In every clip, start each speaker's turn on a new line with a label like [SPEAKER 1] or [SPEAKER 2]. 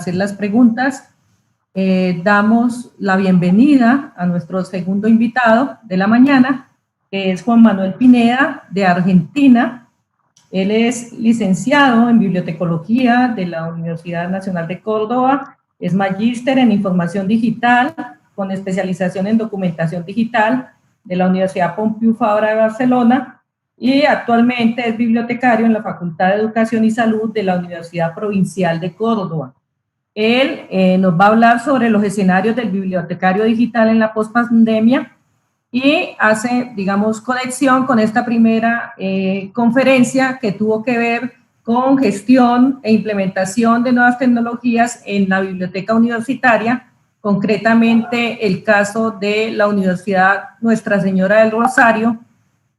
[SPEAKER 1] hacer las preguntas. Damos la bienvenida a nuestro segundo invitado de la mañana, que es Juan Manuel Pineda, de Argentina. Él es licenciado en Bibliotecología de la Universidad Nacional de Córdoba, es magíster en Información Digital, con especialización en Documentación Digital de la Universidad Pompeu Fabra de Barcelona, y actualmente es bibliotecario en la Facultad de Educación y Salud de la Universidad Provincial de Córdoba. Él nos va a hablar sobre los escenarios del bibliotecario digital en la pospandemia y hace, digamos, conexión con esta primera conferencia que tuvo que ver con gestión e implementación de nuevas tecnologías en la biblioteca universitaria, concretamente el caso de la Universidad Nuestra Señora del Rosario,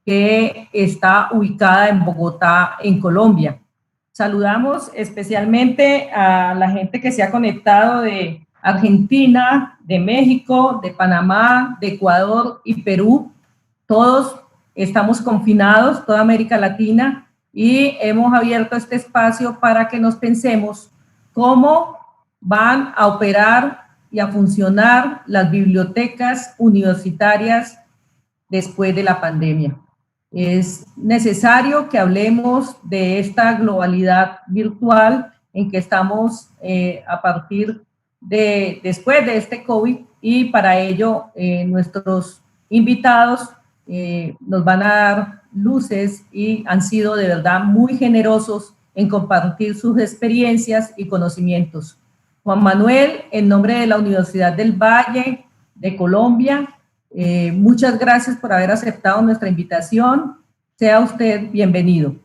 [SPEAKER 1] que está ubicada en Bogotá, en Colombia. Saludamos especialmente a la gente que se ha conectado de Argentina, de México, de Panamá, de Ecuador y Perú. Todos estamos confinados, toda América Latina, y hemos abierto este espacio para que nos pensemos cómo van a operar y a funcionar las bibliotecas universitarias después de la pandemia. Es necesario que hablemos de esta globalidad virtual en que estamos a partir de después de este COVID, y para ello nuestros invitados nos van a dar luces y han sido de verdad muy generosos en compartir sus experiencias y conocimientos. Juan Manuel, en nombre de la Universidad del Valle de Colombia, muchas gracias por haber aceptado nuestra invitación. Sea usted bienvenido.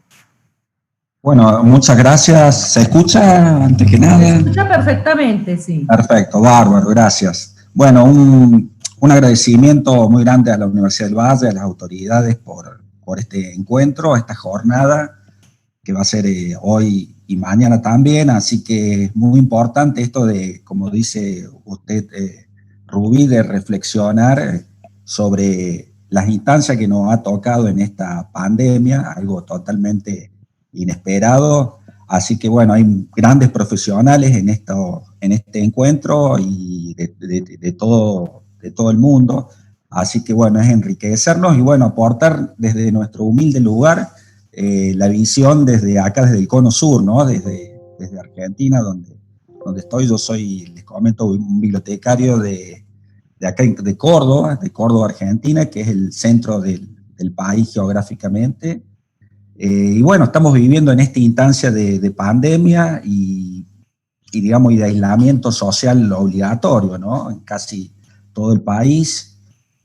[SPEAKER 2] Bueno, muchas gracias. ¿Se escucha antes que nada?
[SPEAKER 1] Se escucha perfectamente, sí.
[SPEAKER 2] Perfecto, bárbaro, gracias. Bueno, un agradecimiento muy grande a la Universidad del Valle, a las autoridades por este encuentro, esta jornada que va a ser hoy y mañana también, así que es muy importante esto de, como dice usted, Rubí, de reflexionar sobre las instancias que nos ha tocado en esta pandemia, algo totalmente inesperado. Así que bueno, hay grandes profesionales en este encuentro y de todo el mundo. Así que bueno, es enriquecernos y bueno, aportar desde nuestro humilde lugar la visión desde acá, desde el Cono Sur, ¿no? Desde Argentina, donde estoy. Yo soy, les comento, un bibliotecario de acá de Córdoba, Argentina, que es el centro del país geográficamente. Y bueno, estamos viviendo en esta instancia de pandemia y digamos, y de aislamiento social obligatorio, ¿no? En casi todo el país,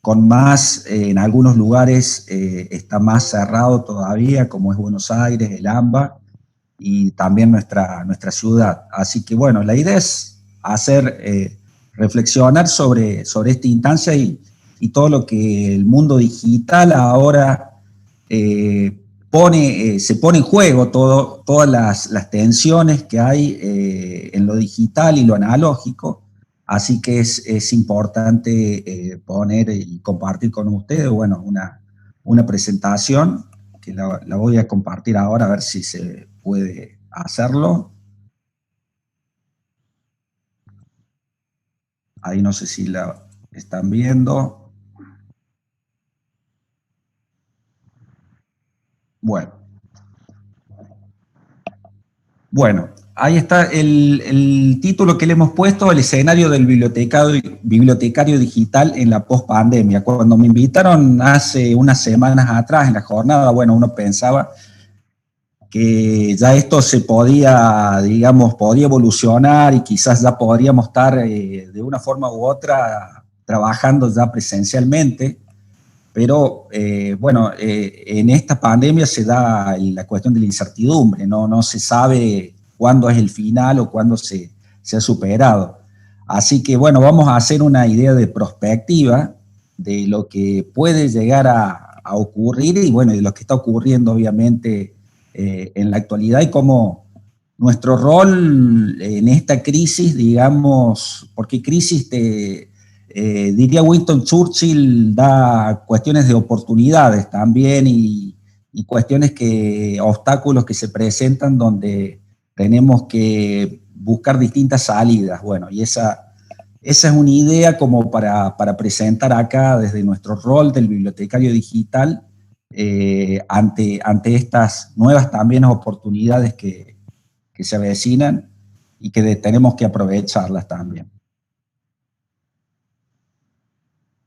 [SPEAKER 2] con más, en algunos lugares está más cerrado todavía, como es Buenos Aires, el AMBA, y también nuestra ciudad. Así que bueno, la idea es reflexionar sobre esta instancia y todo lo que el mundo digital ahora se pone en juego, todas las tensiones que hay en lo digital y lo analógico. Así que es importante poner y compartir con ustedes, bueno, una presentación que la voy a compartir ahora, a ver si se puede hacerlo. Ahí no sé si la están viendo. Bueno, ahí está el título que le hemos puesto, el escenario del bibliotecario digital en la pospandemia. Cuando me invitaron hace unas semanas atrás en la jornada, bueno, uno pensaba que ya esto se podía, digamos, podía evolucionar y quizás ya podríamos estar de una forma u otra trabajando ya presencialmente, pero bueno, en esta pandemia se da la cuestión de la incertidumbre, no se sabe cuándo es el final o cuándo se ha superado. Así que bueno, vamos a hacer una idea de perspectiva de lo que puede llegar a ocurrir y bueno, de lo que está ocurriendo obviamente en la actualidad y cómo nuestro rol en esta crisis, digamos, porque crisis diría Winston Churchill, da cuestiones de oportunidades también y obstáculos que se presentan donde tenemos que buscar distintas salidas. Bueno, y esa es una idea como para presentar acá desde nuestro rol del bibliotecario digital ante estas nuevas también oportunidades que se avecinan y que tenemos que aprovecharlas también.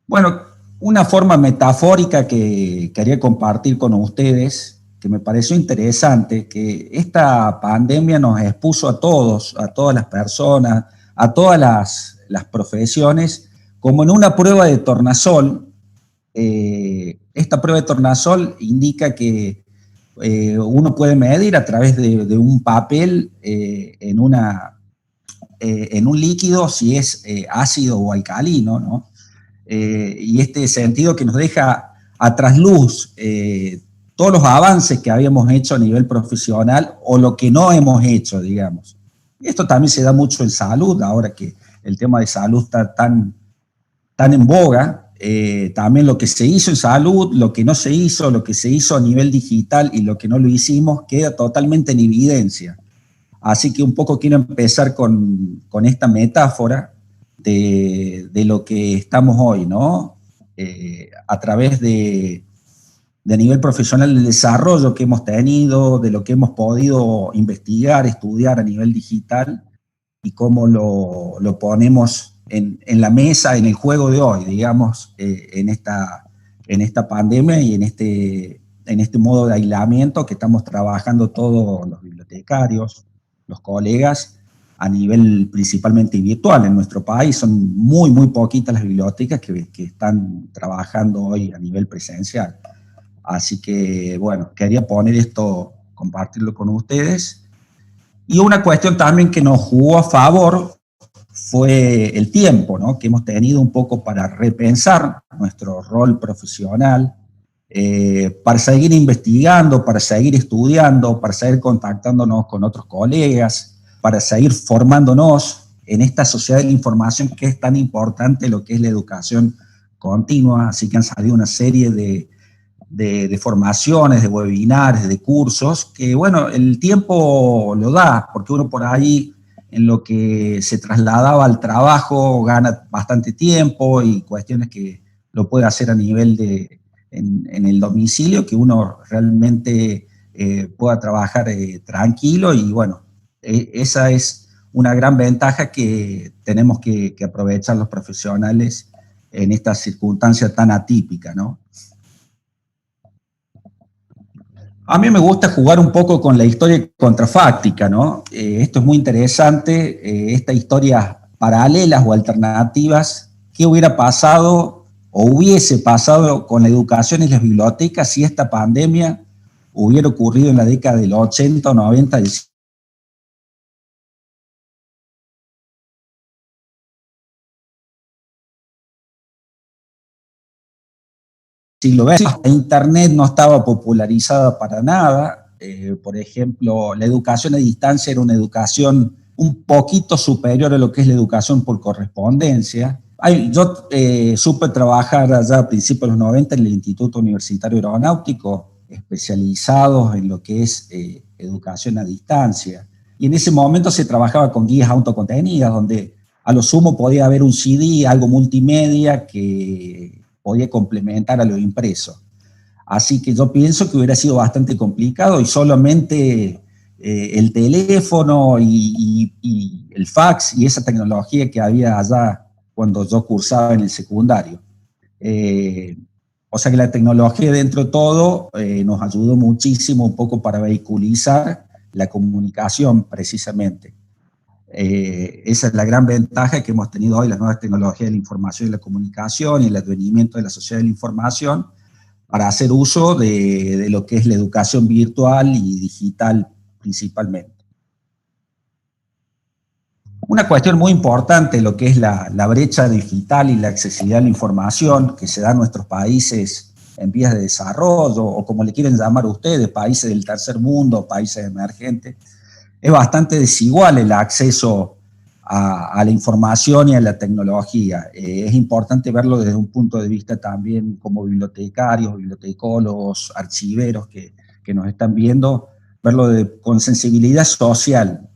[SPEAKER 2] Bueno, una forma metafórica que quería compartir con ustedes, que me pareció interesante, que esta pandemia nos expuso a todos, a todas las personas, a todas las profesiones, como en una prueba de tornasol. Esta prueba de tornasol indica que uno puede medir a través de un papel en un líquido si es ácido o alcalino, ¿no? Y este sentido que nos deja a trasluz todos los avances que habíamos hecho a nivel profesional o lo que no hemos hecho, digamos. Esto también se da mucho en salud, ahora que el tema de salud está tan en boga. También lo que se hizo en salud, lo que no se hizo, lo que se hizo a nivel digital y lo que no lo hicimos, queda totalmente en evidencia. Así que un poco quiero empezar con esta metáfora de lo que estamos hoy, ¿no? A través de nivel profesional, el desarrollo que hemos tenido, de lo que hemos podido investigar, estudiar a nivel digital y cómo lo ponemos en la mesa, en el juego de hoy, digamos, en esta pandemia y en este modo de aislamiento que estamos trabajando todos los bibliotecarios, los colegas, a nivel principalmente virtual. En nuestro país son muy, muy poquitas las bibliotecas que están trabajando hoy a nivel presencial. Así que, bueno, quería poner esto, compartirlo con ustedes. Y una cuestión también que nos jugó a favor fue el tiempo, ¿no? Que hemos tenido un poco para repensar nuestro rol profesional, para seguir investigando, para seguir estudiando, para seguir contactándonos con otros colegas, para seguir formándonos en esta sociedad de la información que es tan importante lo que es la educación continua. Así que han salido una serie de formaciones, de webinars, de cursos, que bueno, el tiempo lo da, porque uno por ahí en lo que se trasladaba al trabajo gana bastante tiempo y cuestiones que lo puede hacer a nivel en el domicilio, que uno realmente pueda trabajar tranquilo y bueno, esa es una gran ventaja que tenemos que aprovechar los profesionales en esta circunstancia tan atípica, ¿no? A mí me gusta jugar un poco con la historia contrafáctica, ¿no? Esto es muy interesante, estas historias paralelas o alternativas, ¿qué hubiera pasado o hubiese pasado con la educación y las bibliotecas si esta pandemia hubiera ocurrido en la década del 80 o 90 del siglo XX? Internet no estaba popularizada para nada. Por ejemplo, la educación a distancia era una educación un poquito superior a lo que es la educación por correspondencia. Yo supe trabajar allá a principios de los 90 en el Instituto Universitario Aeronáutico, especializados en lo que es educación a distancia. Y en ese momento se trabajaba con guías autocontenidas, donde a lo sumo podía haber un CD, algo multimedia que podía complementar a lo impreso. Así que yo pienso que hubiera sido bastante complicado y solamente el teléfono y el fax y esa tecnología que había allá cuando yo cursaba en el secundario. O sea que la tecnología dentro de todo nos ayudó muchísimo un poco para vehiculizar la comunicación precisamente. Esa es la gran ventaja que hemos tenido hoy, las nuevas tecnologías de la información y la comunicación y el advenimiento de la sociedad de la información para hacer uso de lo que es la educación virtual y digital principalmente. Una cuestión muy importante, lo que es la brecha digital y la accesibilidad a la información que se da en nuestros países en vías de desarrollo, o como le quieren llamar ustedes, países del tercer mundo, países emergentes, es bastante desigual el acceso a la información y a la tecnología. Es importante verlo desde un punto de vista también como bibliotecarios, bibliotecólogos, archiveros que nos están viendo, verlo con sensibilidad social.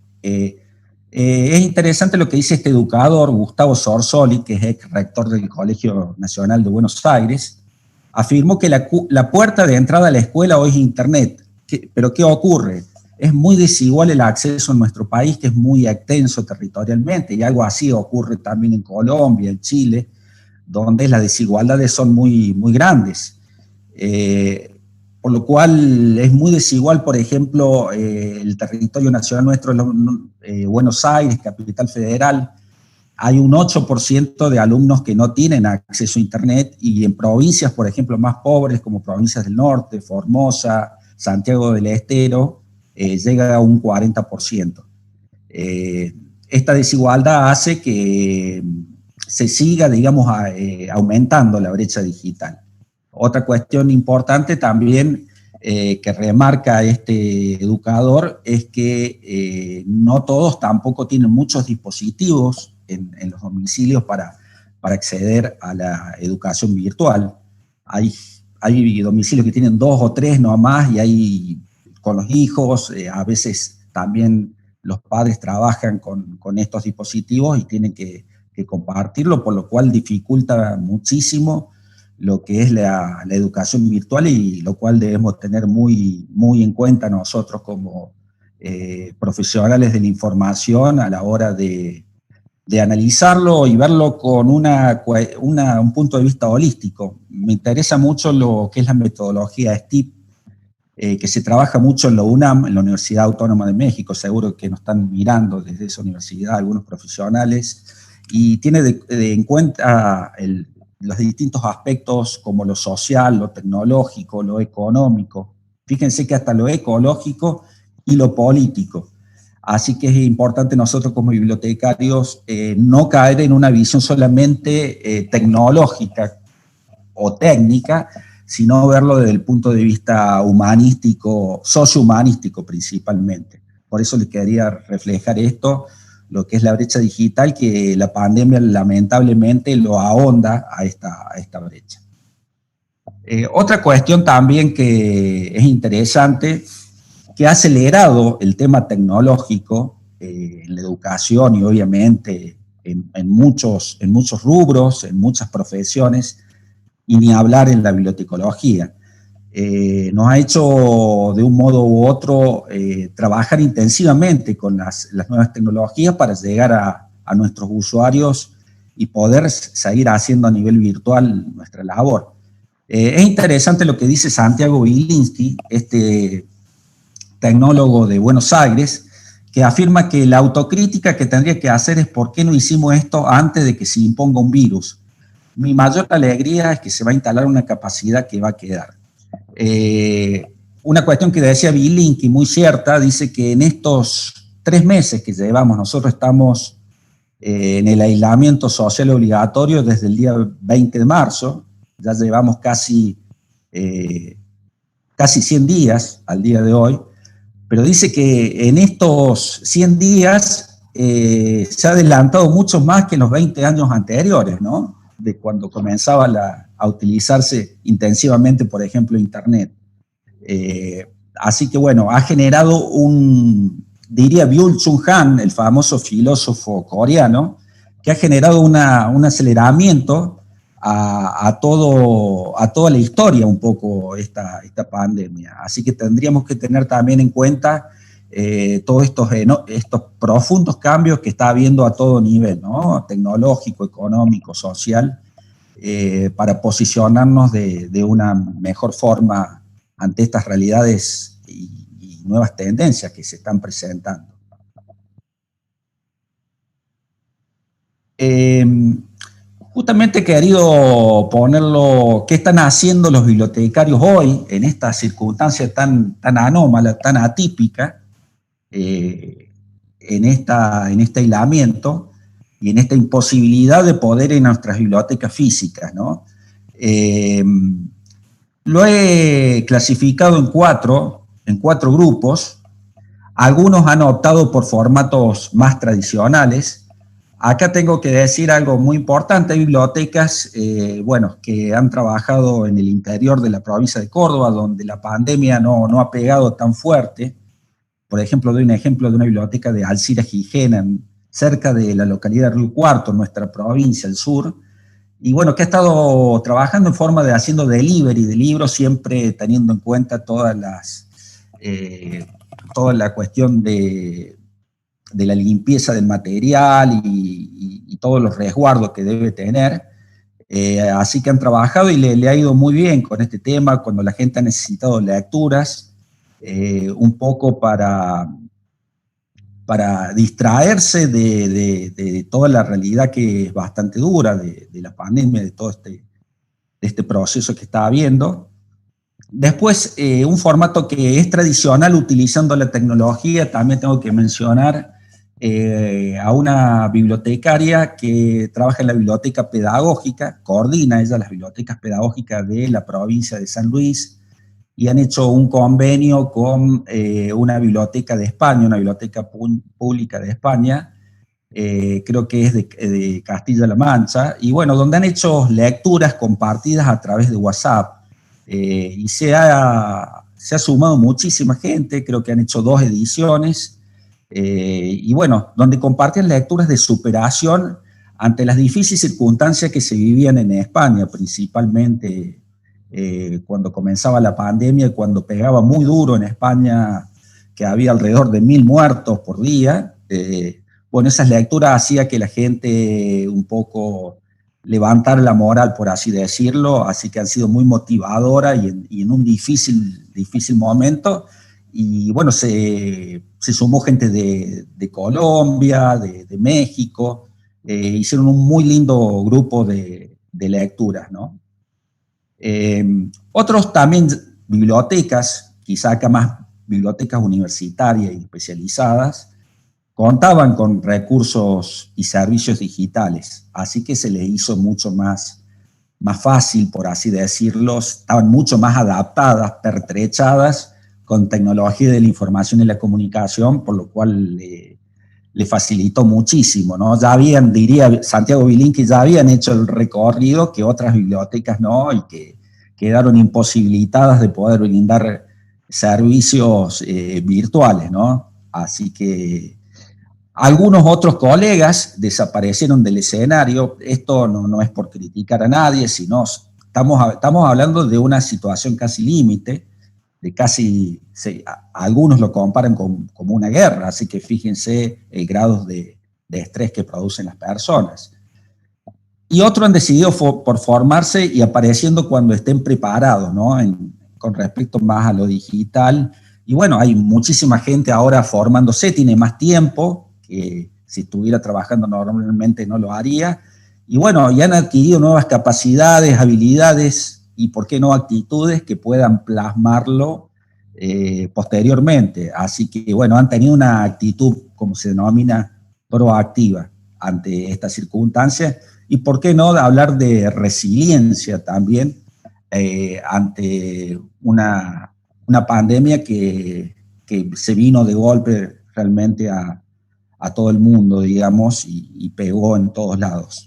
[SPEAKER 2] Es interesante lo que dice este educador, Gustavo Sorsoli, que es ex rector del Colegio Nacional de Buenos Aires. Afirmó que la puerta de entrada a la escuela hoy es Internet. ¿Pero qué ocurre? Es muy desigual el acceso en nuestro país, que es muy extenso territorialmente, y algo así ocurre también en Colombia, en Chile, donde las desigualdades son muy, muy grandes. Por lo cual es muy desigual, por ejemplo, el territorio nacional nuestro, Buenos Aires, capital federal, hay un 8% de alumnos que no tienen acceso a Internet, y en provincias, por ejemplo, más pobres, como provincias del norte, Formosa, Santiago del Estero, llega a un 40%. Esta desigualdad hace que se siga, digamos, aumentando la brecha digital. Otra cuestión importante también que remarca este educador es que no todos tampoco tienen muchos dispositivos en los domicilios para acceder a la educación virtual. Hay domicilios que tienen 2 o 3 nomás, y hay con los hijos, a veces también los padres trabajan con estos dispositivos y tienen que compartirlo, por lo cual dificulta muchísimo lo que es la educación virtual, y lo cual debemos tener muy, muy en cuenta nosotros como profesionales de la información a la hora de analizarlo y verlo con un punto de vista holístico. Me interesa mucho lo que es la metodología STIP, que se trabaja mucho en la UNAM, en la Universidad Autónoma de México. Seguro que nos están mirando desde esa universidad algunos profesionales, y tiene en cuenta los distintos aspectos como lo social, lo tecnológico, lo económico. Fíjense que hasta lo ecológico y lo político. Así que es importante nosotros como bibliotecarios no caer en una visión solamente tecnológica o técnica, sino verlo desde el punto de vista humanístico, sociohumanístico principalmente. Por eso le quería reflejar esto, lo que es la brecha digital, que la pandemia lamentablemente lo ahonda a esta brecha. Otra cuestión también que es interesante, que ha acelerado el tema tecnológico en la educación y obviamente en muchos rubros, en muchas profesiones, y ni hablar en la bibliotecología. Nos ha hecho de un modo u otro trabajar intensivamente con las nuevas tecnologías para llegar a nuestros usuarios y poder seguir haciendo a nivel virtual nuestra labor. Es interesante lo que dice Santiago Bilinsky, este tecnólogo de Buenos Aires, que afirma que la autocrítica que tendría que hacer es por qué no hicimos esto antes de que se imponga un virus. Mi mayor alegría es que se va a instalar una capacidad que va a quedar. Una cuestión que decía Bilinsky, muy cierta, dice que en estos 3 meses que llevamos, nosotros estamos en el aislamiento social obligatorio desde el día 20 de marzo, ya llevamos casi 100 días al día de hoy, pero dice que en estos 100 días se ha adelantado mucho más que en los 20 años anteriores, ¿no? De cuando comenzaba a utilizarse intensivamente, por ejemplo, Internet. Así que bueno, ha generado diría Byung-Chul Han, el famoso filósofo coreano, que ha generado un aceleramiento a toda la historia un poco esta pandemia. Así que tendríamos que tener también en cuenta todos estos profundos cambios que está habiendo a todo nivel, ¿no? Tecnológico, económico, social, para posicionarnos de una mejor forma ante estas realidades y nuevas tendencias que se están presentando. Justamente he querido ponerlo, ¿qué están haciendo los bibliotecarios hoy en esta circunstancia tan anómala, tan atípica, en este aislamiento y en esta imposibilidad de poder ir a nuestras bibliotecas físicas, ¿no? Lo he clasificado en cuatro grupos. Algunos han optado por formatos más tradicionales. Acá tengo que decir algo muy importante. Hay bibliotecas que han trabajado en el interior de la provincia de Córdoba, donde la pandemia no ha pegado tan fuerte. por ejemplo, doy un ejemplo de una biblioteca de Alcira Gijena, cerca de la localidad de Río Cuarto, nuestra provincia, el sur, y bueno, que ha estado trabajando en forma de haciendo delivery de libros, siempre teniendo en cuenta toda la cuestión de la limpieza del material y todos los resguardos que debe tener. Así que han trabajado y le ha ido muy bien con este tema, cuando la gente ha necesitado lecturas, un poco para distraerse de toda la realidad que es bastante dura, de la pandemia, de todo este proceso que está habiendo. Después, un formato que es tradicional utilizando la tecnología, también tengo que mencionar a una bibliotecaria que trabaja en la biblioteca pedagógica, coordina ella las bibliotecas pedagógicas de la provincia de San Luis, y han hecho un convenio con una biblioteca de España, una biblioteca pública de España, creo que es de Castilla-La Mancha, y bueno, donde han hecho lecturas compartidas a través de WhatsApp, y se ha sumado muchísima gente, creo que han hecho 2 ediciones, y bueno, donde comparten lecturas de superación ante las difíciles circunstancias que se vivían en España, principalmente cuando comenzaba la pandemia, cuando pegaba muy duro en España, que había alrededor de 1000 muertos por día. Bueno, esas lecturas hacían que la gente un poco levantara la moral, por así decirlo, así que han sido muy motivadoras y en un difícil momento. Y bueno, se sumó gente de Colombia, de México, hicieron un muy lindo grupo de lecturas, ¿no? Otros también bibliotecas, quizá acá más bibliotecas universitarias y especializadas, contaban con recursos y servicios digitales, así que se les hizo mucho más fácil, por así decirlo, estaban mucho más adaptadas, pertrechadas con tecnología de la información y la comunicación, por lo cual le facilitó muchísimo, ¿no? Ya habían, diría Santiago Bilín, que ya habían hecho el recorrido que otras bibliotecas no, y que quedaron imposibilitadas de poder brindar servicios virtuales, ¿no? Así que algunos otros colegas desaparecieron del escenario. Esto no es por criticar a nadie, sino estamos hablando de una situación casi límite, de casi, algunos lo comparan como una guerra, así que fíjense el grado de estrés que producen las personas. Y otros han decidido por formarse y apareciendo cuando estén preparados, ¿no? Con respecto más a lo digital. Y bueno, hay muchísima gente ahora formándose, tiene más tiempo, que si estuviera trabajando normalmente no lo haría. Y bueno, ya han adquirido nuevas capacidades, habilidades, y por qué no actitudes que puedan plasmarlo posteriormente. Así que bueno, han tenido una actitud, como se denomina, proactiva ante estas circunstancias, y por qué no hablar de resiliencia también ante una pandemia que se vino de golpe realmente a todo el mundo, digamos, y pegó en todos lados.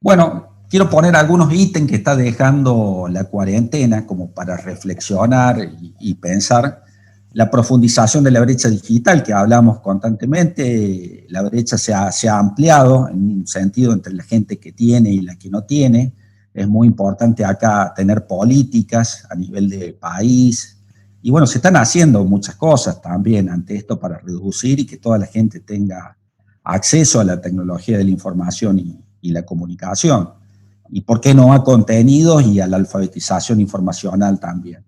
[SPEAKER 2] Bueno, quiero poner algunos ítems que está dejando la cuarentena como para reflexionar y pensar. La profundización de la brecha digital, que hablamos constantemente, la brecha se ha ampliado en un sentido entre la gente que tiene y la que no tiene. Es muy importante acá tener políticas a nivel de país. Y bueno, se están haciendo muchas cosas también ante esto para reducir y que toda la gente tenga acceso a la tecnología de la información y la comunicación. Y por qué no a contenidos y a la alfabetización informacional también.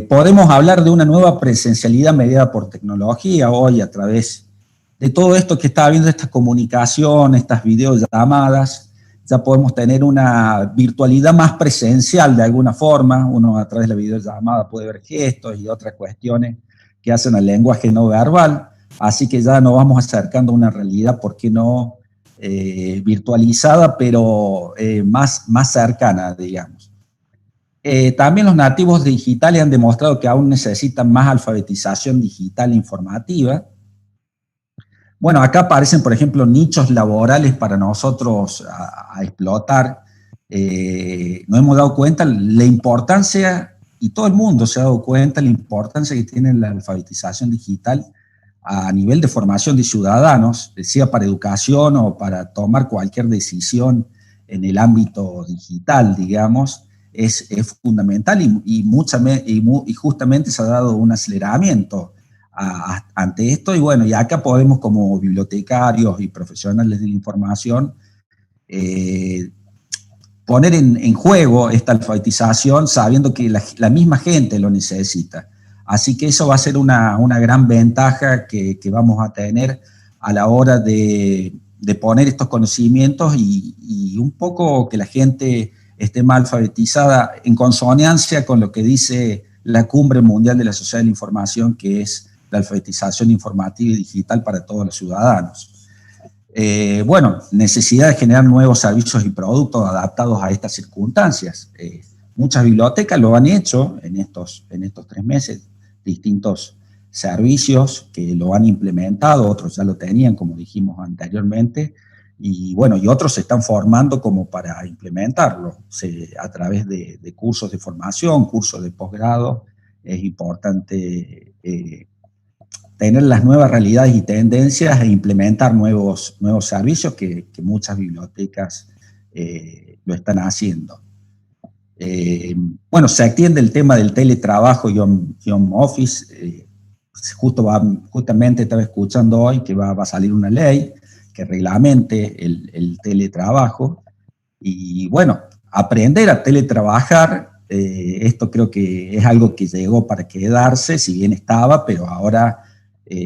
[SPEAKER 2] Podemos hablar de una nueva presencialidad mediada por tecnología hoy a través de todo esto que está habiendo, esta comunicación, estas videollamadas. Ya podemos tener una virtualidad más presencial de alguna forma. Uno a través de la videollamada puede ver gestos y otras cuestiones que hacen al lenguaje no verbal. Así que ya nos vamos acercando a una realidad, ¿por qué no virtualizada, pero más cercana, digamos? También los nativos digitales han demostrado que aún necesitan más alfabetización digital e informativa. Bueno, acá aparecen, por ejemplo, nichos laborales para nosotros a explotar. Nos hemos dado cuenta la importancia y todo el mundo se ha dado cuenta de la importancia que tiene la alfabetización digital a nivel de formación de ciudadanos, sea para educación o para tomar cualquier decisión en el ámbito digital, digamos, es fundamental y justamente se ha dado un aceleramiento ante esto. Y bueno, y acá podemos como bibliotecarios y profesionales de la información poner en juego esta alfabetización sabiendo que la misma gente lo necesita. Así que eso va a ser una gran ventaja que vamos a tener a la hora de poner estos conocimientos y un poco que la gente esté más alfabetizada en consonancia con lo que dice la Cumbre Mundial de la Sociedad de la Información, que es la alfabetización informativa y digital para todos los ciudadanos. Bueno, necesidad de generar nuevos servicios y productos adaptados a estas circunstancias. Muchas bibliotecas lo han hecho en estos 3 meses, distintos servicios que lo han implementado, otros ya lo tenían, como dijimos anteriormente, y bueno, y otros se están formando como para implementarlo, a través de cursos de formación, cursos de posgrado. Es importante tener las nuevas realidades y tendencias e implementar nuevos servicios que muchas bibliotecas lo están haciendo. Bueno, se extiende el tema del teletrabajo y home office. Justamente estaba escuchando hoy que va a salir una ley que reglamente el teletrabajo. Y bueno, aprender a teletrabajar, esto creo que es algo que llegó para quedarse, si bien estaba, pero ahora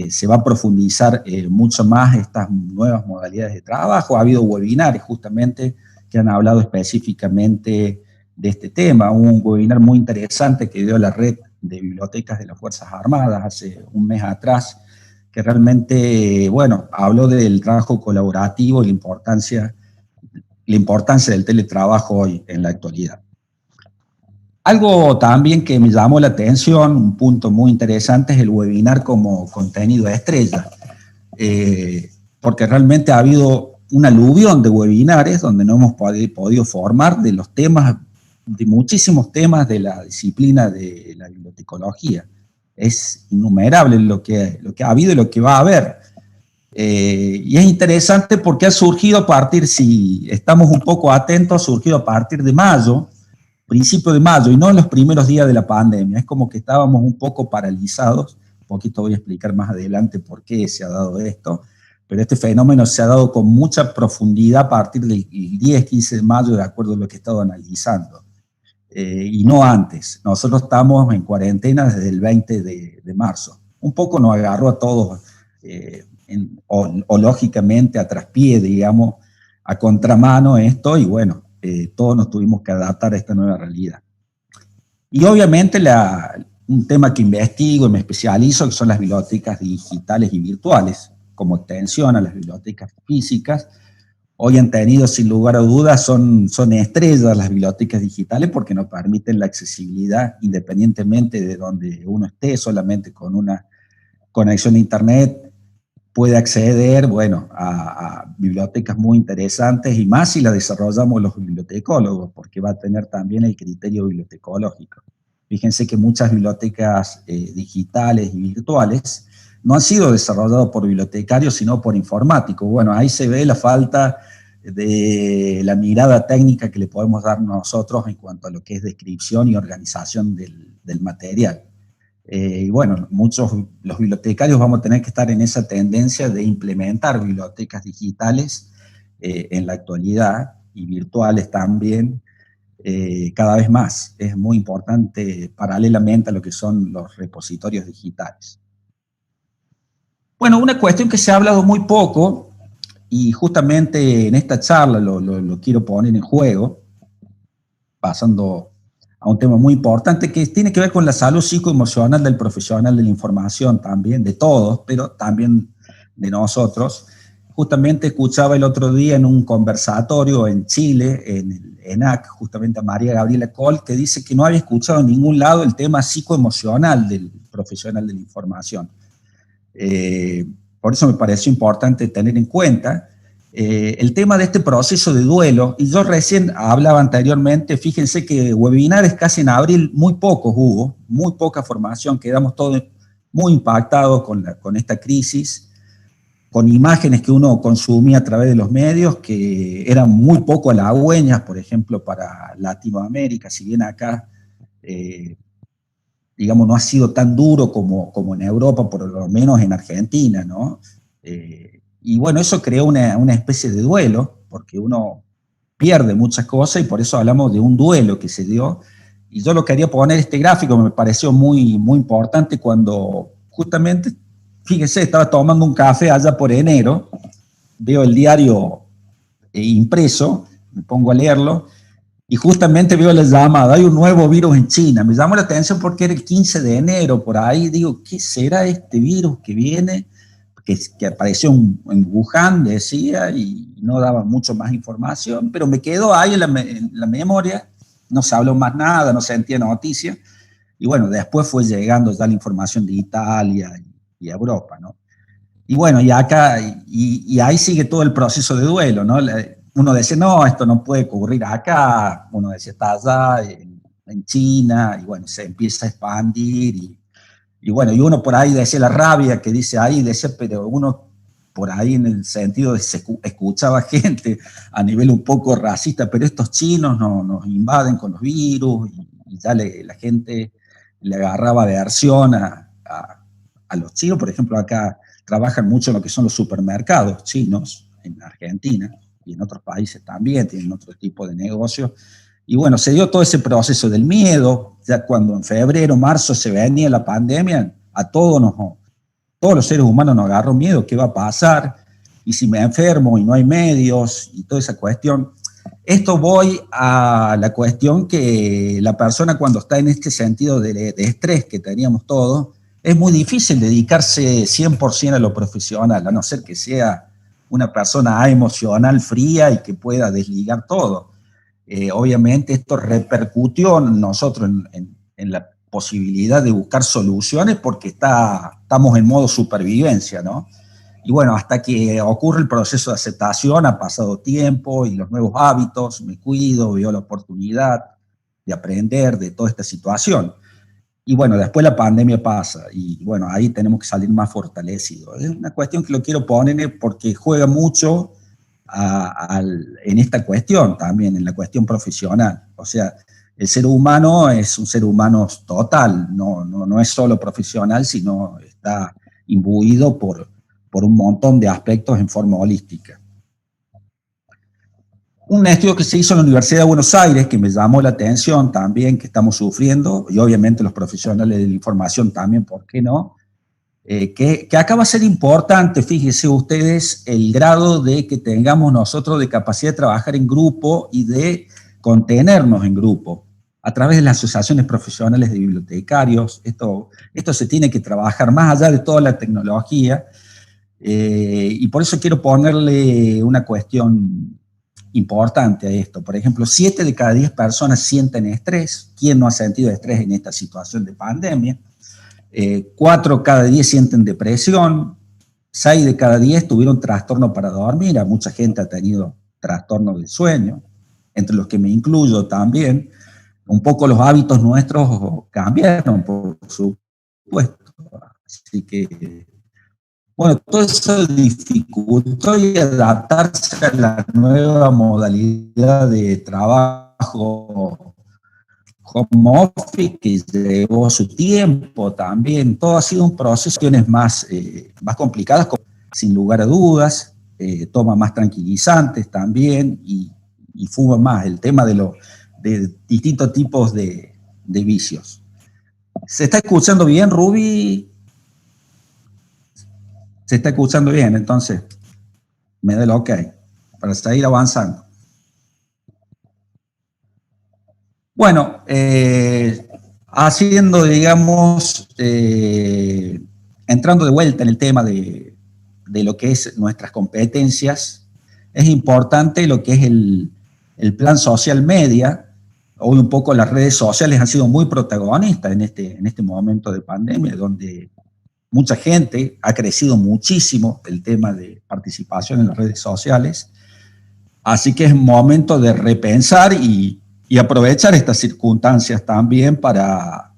[SPEAKER 2] se va a profundizar mucho más estas nuevas modalidades de trabajo. Ha habido webinars justamente que han hablado específicamente de este tema. Un webinar muy interesante que dio la red de bibliotecas de las Fuerzas Armadas hace un mes atrás, que realmente, bueno, habló del trabajo colaborativo y la importancia del teletrabajo hoy en la actualidad. Algo también que me llamó la atención, un punto muy interesante, es el webinar como contenido estrella, porque realmente ha habido un aluvión de webinares donde nos hemos podido formar de los temas, de muchísimos temas de la disciplina de la bibliotecología. Es innumerable lo que ha habido y lo que va a haber. Y es interesante porque ha surgido a partir, si estamos un poco atentos, ha surgido a partir de mayo, principio de mayo, y no en los primeros días de la pandemia. Es como que estábamos un poco paralizados. Un poquito voy a explicar más adelante por qué se ha dado esto, pero este fenómeno se ha dado con mucha profundidad a partir del 10, 15 de mayo, de acuerdo a lo que he estado analizando. Y no antes. Nosotros estamos en cuarentena desde el 20 de marzo. Un poco nos agarró a todos, o lógicamente a traspié, digamos, a contramano esto, y bueno, todos nos tuvimos que adaptar a esta nueva realidad. Y obviamente un tema que investigo y me especializo, que son las bibliotecas digitales y virtuales, como extensión a las bibliotecas físicas. Hoy han tenido, sin lugar a dudas, son estrellas las bibliotecas digitales porque nos permiten la accesibilidad independientemente de donde uno esté, solamente con una conexión a internet puede acceder, bueno, a bibliotecas muy interesantes, y más si la desarrollamos los bibliotecólogos, porque va a tener también el criterio bibliotecológico. Fíjense que muchas bibliotecas digitales y virtuales no han sido desarrolladas por bibliotecarios, sino por informáticos. Bueno, ahí se ve la falta de la mirada técnica que le podemos dar nosotros en cuanto a lo que es descripción y organización del material. Y bueno, los bibliotecarios vamos a tener que estar en esa tendencia de implementar bibliotecas digitales en la actualidad, y virtuales también, cada vez más. Es muy importante paralelamente a lo que son los repositorios digitales. Bueno, una cuestión que se ha hablado muy poco, y justamente en esta charla lo quiero poner en juego, pasando a un tema muy importante que tiene que ver con la salud psicoemocional del profesional de la información también, de todos, pero también de nosotros. Justamente escuchaba el otro día en un conversatorio en Chile, en el ENAC, justamente a María Gabriela Coll, que dice que no había escuchado en ningún lado el tema psicoemocional del profesional de la información. Por eso me pareció importante tener en cuenta el tema de este proceso de duelo, y yo recién hablaba anteriormente, fíjense que webinares casi en abril, muy pocos hubo, muy poca formación, quedamos todos muy impactados con esta crisis, con imágenes que uno consumía a través de los medios, que eran muy poco halagüeñas, por ejemplo, para Latinoamérica, si bien acá, digamos, no ha sido tan duro como en Europa, por lo menos en Argentina, ¿no? Y bueno, eso creó una especie de duelo, porque uno pierde muchas cosas y por eso hablamos de un duelo que se dio. Y yo lo quería poner este gráfico, me pareció muy, muy importante cuando justamente, fíjense, estaba tomando un café allá por enero, veo el diario impreso, me pongo a leerlo, y justamente veo la llamada, hay un nuevo virus en China. Me llamó la atención porque era el 15 de enero, por ahí, digo, ¿qué será este virus que viene? Que apareció en Wuhan, decía, y no daba mucho más información, pero me quedó ahí en la memoria, no se habló más nada, no se sentía noticia, y bueno, después fue llegando ya la información de Italia y Europa, ¿no? Y bueno, y acá, y ahí sigue todo el proceso de duelo, ¿no? Uno dice, no, esto no puede ocurrir acá, uno dice, está allá, en China, y bueno, se empieza a expandir, y bueno, y uno por ahí decía la rabia que dice ahí, decía, pero uno por ahí en el sentido de se escuchaba gente a nivel un poco racista, pero estos chinos nos invaden con los virus, y ya la gente le agarraba aversión a los chinos. Por ejemplo, acá trabajan mucho en lo que son los supermercados chinos en Argentina y en otros países también, tienen otro tipo de negocios. Y bueno, se dio todo ese proceso del miedo, ya cuando en febrero, marzo se venía la pandemia, a todos los seres humanos nos agarró miedo, ¿qué va a pasar? Y si me enfermo y no hay medios y toda esa cuestión. Esto voy a la cuestión que la persona cuando está en este sentido de estrés que teníamos todos, es muy difícil dedicarse 100% a lo profesional, a no ser que sea una persona emocional fría y que pueda desligar todo. Obviamente esto repercutió en nosotros en la posibilidad de buscar soluciones porque estamos en modo supervivencia, ¿no? Y bueno, hasta que ocurre el proceso de aceptación, ha pasado tiempo y los nuevos hábitos, me cuido, veo la oportunidad de aprender de toda esta situación. Y bueno, después la pandemia pasa y bueno, ahí tenemos que salir más fortalecidos. Es una cuestión que lo quiero poner porque juega mucho en esta cuestión también, en la cuestión profesional. O sea, el ser humano es un ser humano total, no es solo profesional, sino está imbuido por un montón de aspectos en forma holística. Un estudio que se hizo en la Universidad de Buenos Aires, que me llamó la atención también, que estamos sufriendo, y obviamente los profesionales de la información también, ¿por qué no? Que acá va a ser importante, fíjense ustedes, el grado de que tengamos nosotros de capacidad de trabajar en grupo y de contenernos en grupo, a través de las asociaciones profesionales de bibliotecarios. Esto se tiene que trabajar más allá de toda la tecnología, y por eso quiero ponerle una cuestión importante a esto. Por ejemplo, 7 de cada 10 personas sienten estrés. ¿Quién no ha sentido estrés en esta situación de pandemia? 4 cada 10 sienten depresión. 6 de cada 10 tuvieron trastorno para dormir. Mucha gente ha tenido trastorno del sueño, entre los que me incluyo también. Un poco los hábitos nuestros cambiaron, por supuesto. Así que bueno, todo eso dificultó y adaptarse a la nueva modalidad de trabajo home office que llevó su tiempo también. Todo ha sido un proceso más complicadas, sin lugar a dudas. Toma más tranquilizantes también y fuma más. El tema de distintos tipos de vicios. ¿Se está escuchando bien, Ruby? Se está escuchando bien, entonces me da el ok para seguir avanzando. Bueno, haciendo, digamos, entrando de vuelta en el tema de lo que es nuestras competencias, es importante lo que es el plan social media. Hoy un poco las redes sociales han sido muy protagonistas en este momento de pandemia, donde mucha gente, ha crecido muchísimo el tema de participación en las redes sociales, así que es momento de repensar y aprovechar estas circunstancias también para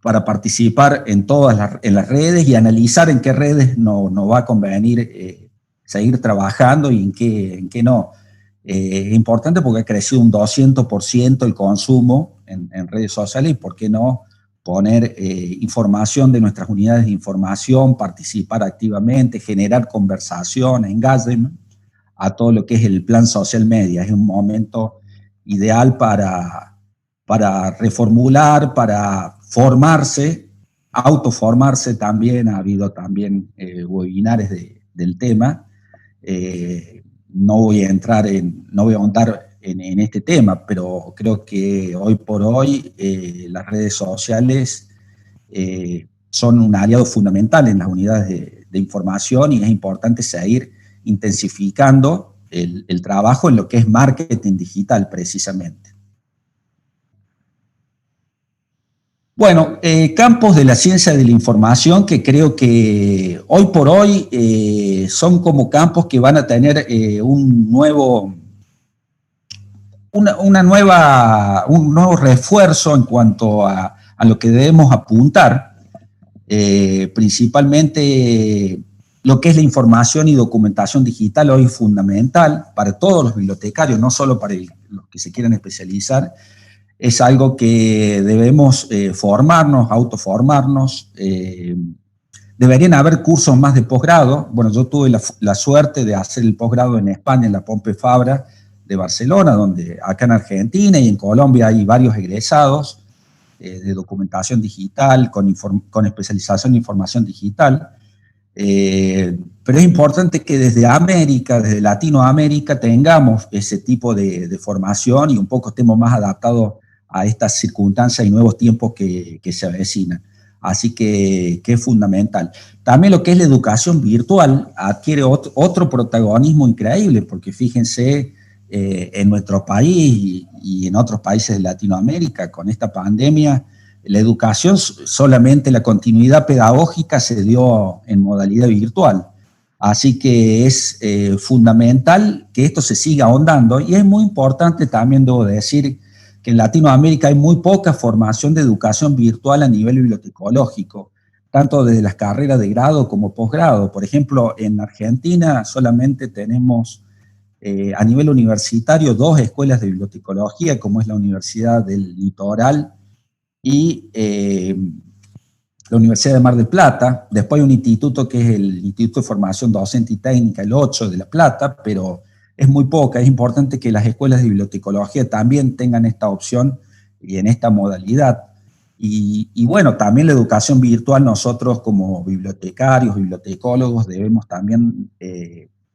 [SPEAKER 2] participar en todas en las redes y analizar en qué redes nos va a convenir seguir trabajando y en qué no. Es importante porque ha crecido un 200% el consumo en redes sociales y por qué no poner información de nuestras unidades de información, participar activamente, generar conversación, engagement a todo lo que es el plan social media. Es un momento ideal para reformular, para formarse, autoformarse también. Ha habido también webinares del tema. No voy a ahondar en este tema, pero creo que hoy por hoy las redes sociales son un aliado fundamental en las unidades de información y es importante seguir intensificando el trabajo en lo que es marketing digital precisamente. Bueno, campos de la ciencia de la información que creo que hoy por hoy son como campos que van a tener un nuevo refuerzo en cuanto a lo que debemos apuntar, principalmente lo que es la información y documentación digital hoy es fundamental para todos los bibliotecarios, no solo para los que se quieran especializar. Es algo que debemos formarnos, autoformarnos. Deberían haber cursos más de posgrado. Bueno, yo tuve la suerte de hacer el posgrado en España, en la Pompeu Fabra de Barcelona, donde acá en Argentina y en Colombia hay varios egresados de documentación digital, con especialización en información digital. Pero es importante que desde América, desde Latinoamérica, tengamos ese tipo de formación y un poco estemos más adaptados a estas circunstancias y nuevos tiempos que se avecinan. Así que es fundamental. También lo que es la educación virtual adquiere otro protagonismo increíble, porque fíjense, en nuestro país y en otros países de Latinoamérica, con esta pandemia, la educación, solamente la continuidad pedagógica se dio en modalidad virtual. Así que es fundamental que esto se siga ahondando y es muy importante también, debo decir, que en Latinoamérica hay muy poca formación de educación virtual a nivel bibliotecológico, tanto desde las carreras de grado como posgrado. Por ejemplo, en Argentina solamente tenemos a nivel universitario 2 escuelas de bibliotecología, como es la Universidad del Litoral y la Universidad de Mar del Plata. Después hay un instituto que es el Instituto de Formación Docente y Técnica, el 8 de La Plata, pero es muy poca. Es importante que las escuelas de bibliotecología también tengan esta opción y en esta modalidad. Y bueno, también la educación virtual, nosotros como bibliotecarios, bibliotecólogos, debemos también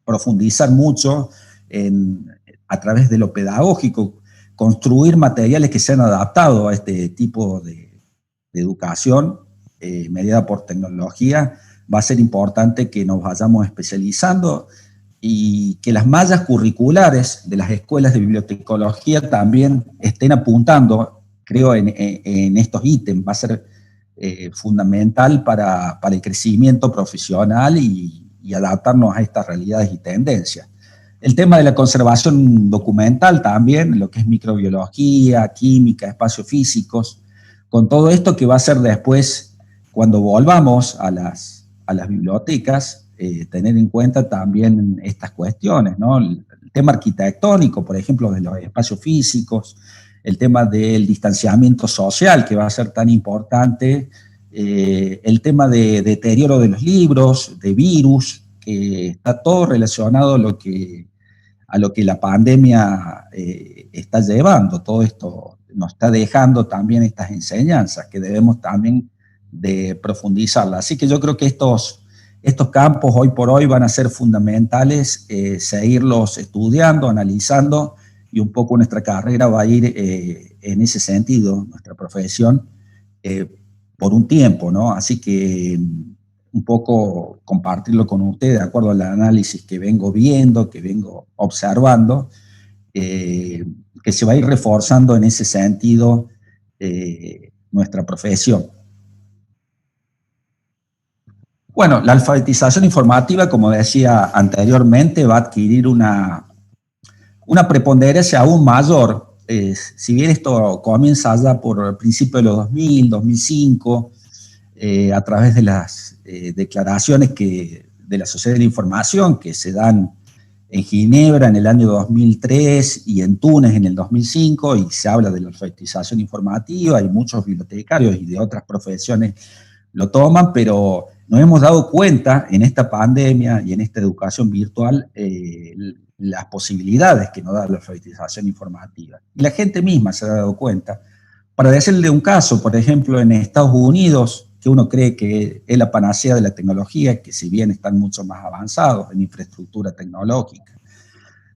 [SPEAKER 2] profundizar mucho a través de lo pedagógico, construir materiales que sean adaptados a este tipo de educación mediada por tecnología. Va a ser importante que nos vayamos especializando y que las mallas curriculares de las escuelas de bibliotecología también estén apuntando, creo, en estos ítems. Va a ser fundamental para el crecimiento profesional y adaptarnos a estas realidades y tendencias. El tema de la conservación documental también, lo que es microbiología, química, espacios físicos, con todo esto que va a ser después, cuando volvamos a las bibliotecas, tener en cuenta también estas cuestiones, ¿no? El tema arquitectónico, por ejemplo, de los espacios físicos, el tema del distanciamiento social, que va a ser tan importante, el tema de deterioro de los libros, de virus, que está todo relacionado a lo que la pandemia está llevando. Todo esto nos está dejando también estas enseñanzas que debemos también de profundizarlas. Así que yo creo que estos campos hoy por hoy van a ser fundamentales, seguirlos estudiando, analizando, y un poco nuestra carrera va a ir en ese sentido, nuestra profesión, por un tiempo, ¿no? Así que un poco compartirlo con ustedes de acuerdo al análisis que vengo viendo, que vengo observando, que se va a ir reforzando en ese sentido nuestra profesión. Bueno, la alfabetización informativa, como decía anteriormente, va a adquirir una preponderancia aún mayor. Si bien esto comienza ya por el principio de los 2000, 2005, a través de las declaraciones de la Sociedad de la Información que se dan en Ginebra en el año 2003 y en Túnez en el 2005, y se habla de la alfabetización informativa, y muchos bibliotecarios y de otras profesiones lo toman, pero nos hemos dado cuenta en esta pandemia y en esta educación virtual las posibilidades que nos da la alfabetización informativa. Y la gente misma se ha dado cuenta. Para decirle un caso, por ejemplo, en Estados Unidos, que uno cree que es la panacea de la tecnología, que si bien están mucho más avanzados en infraestructura tecnológica,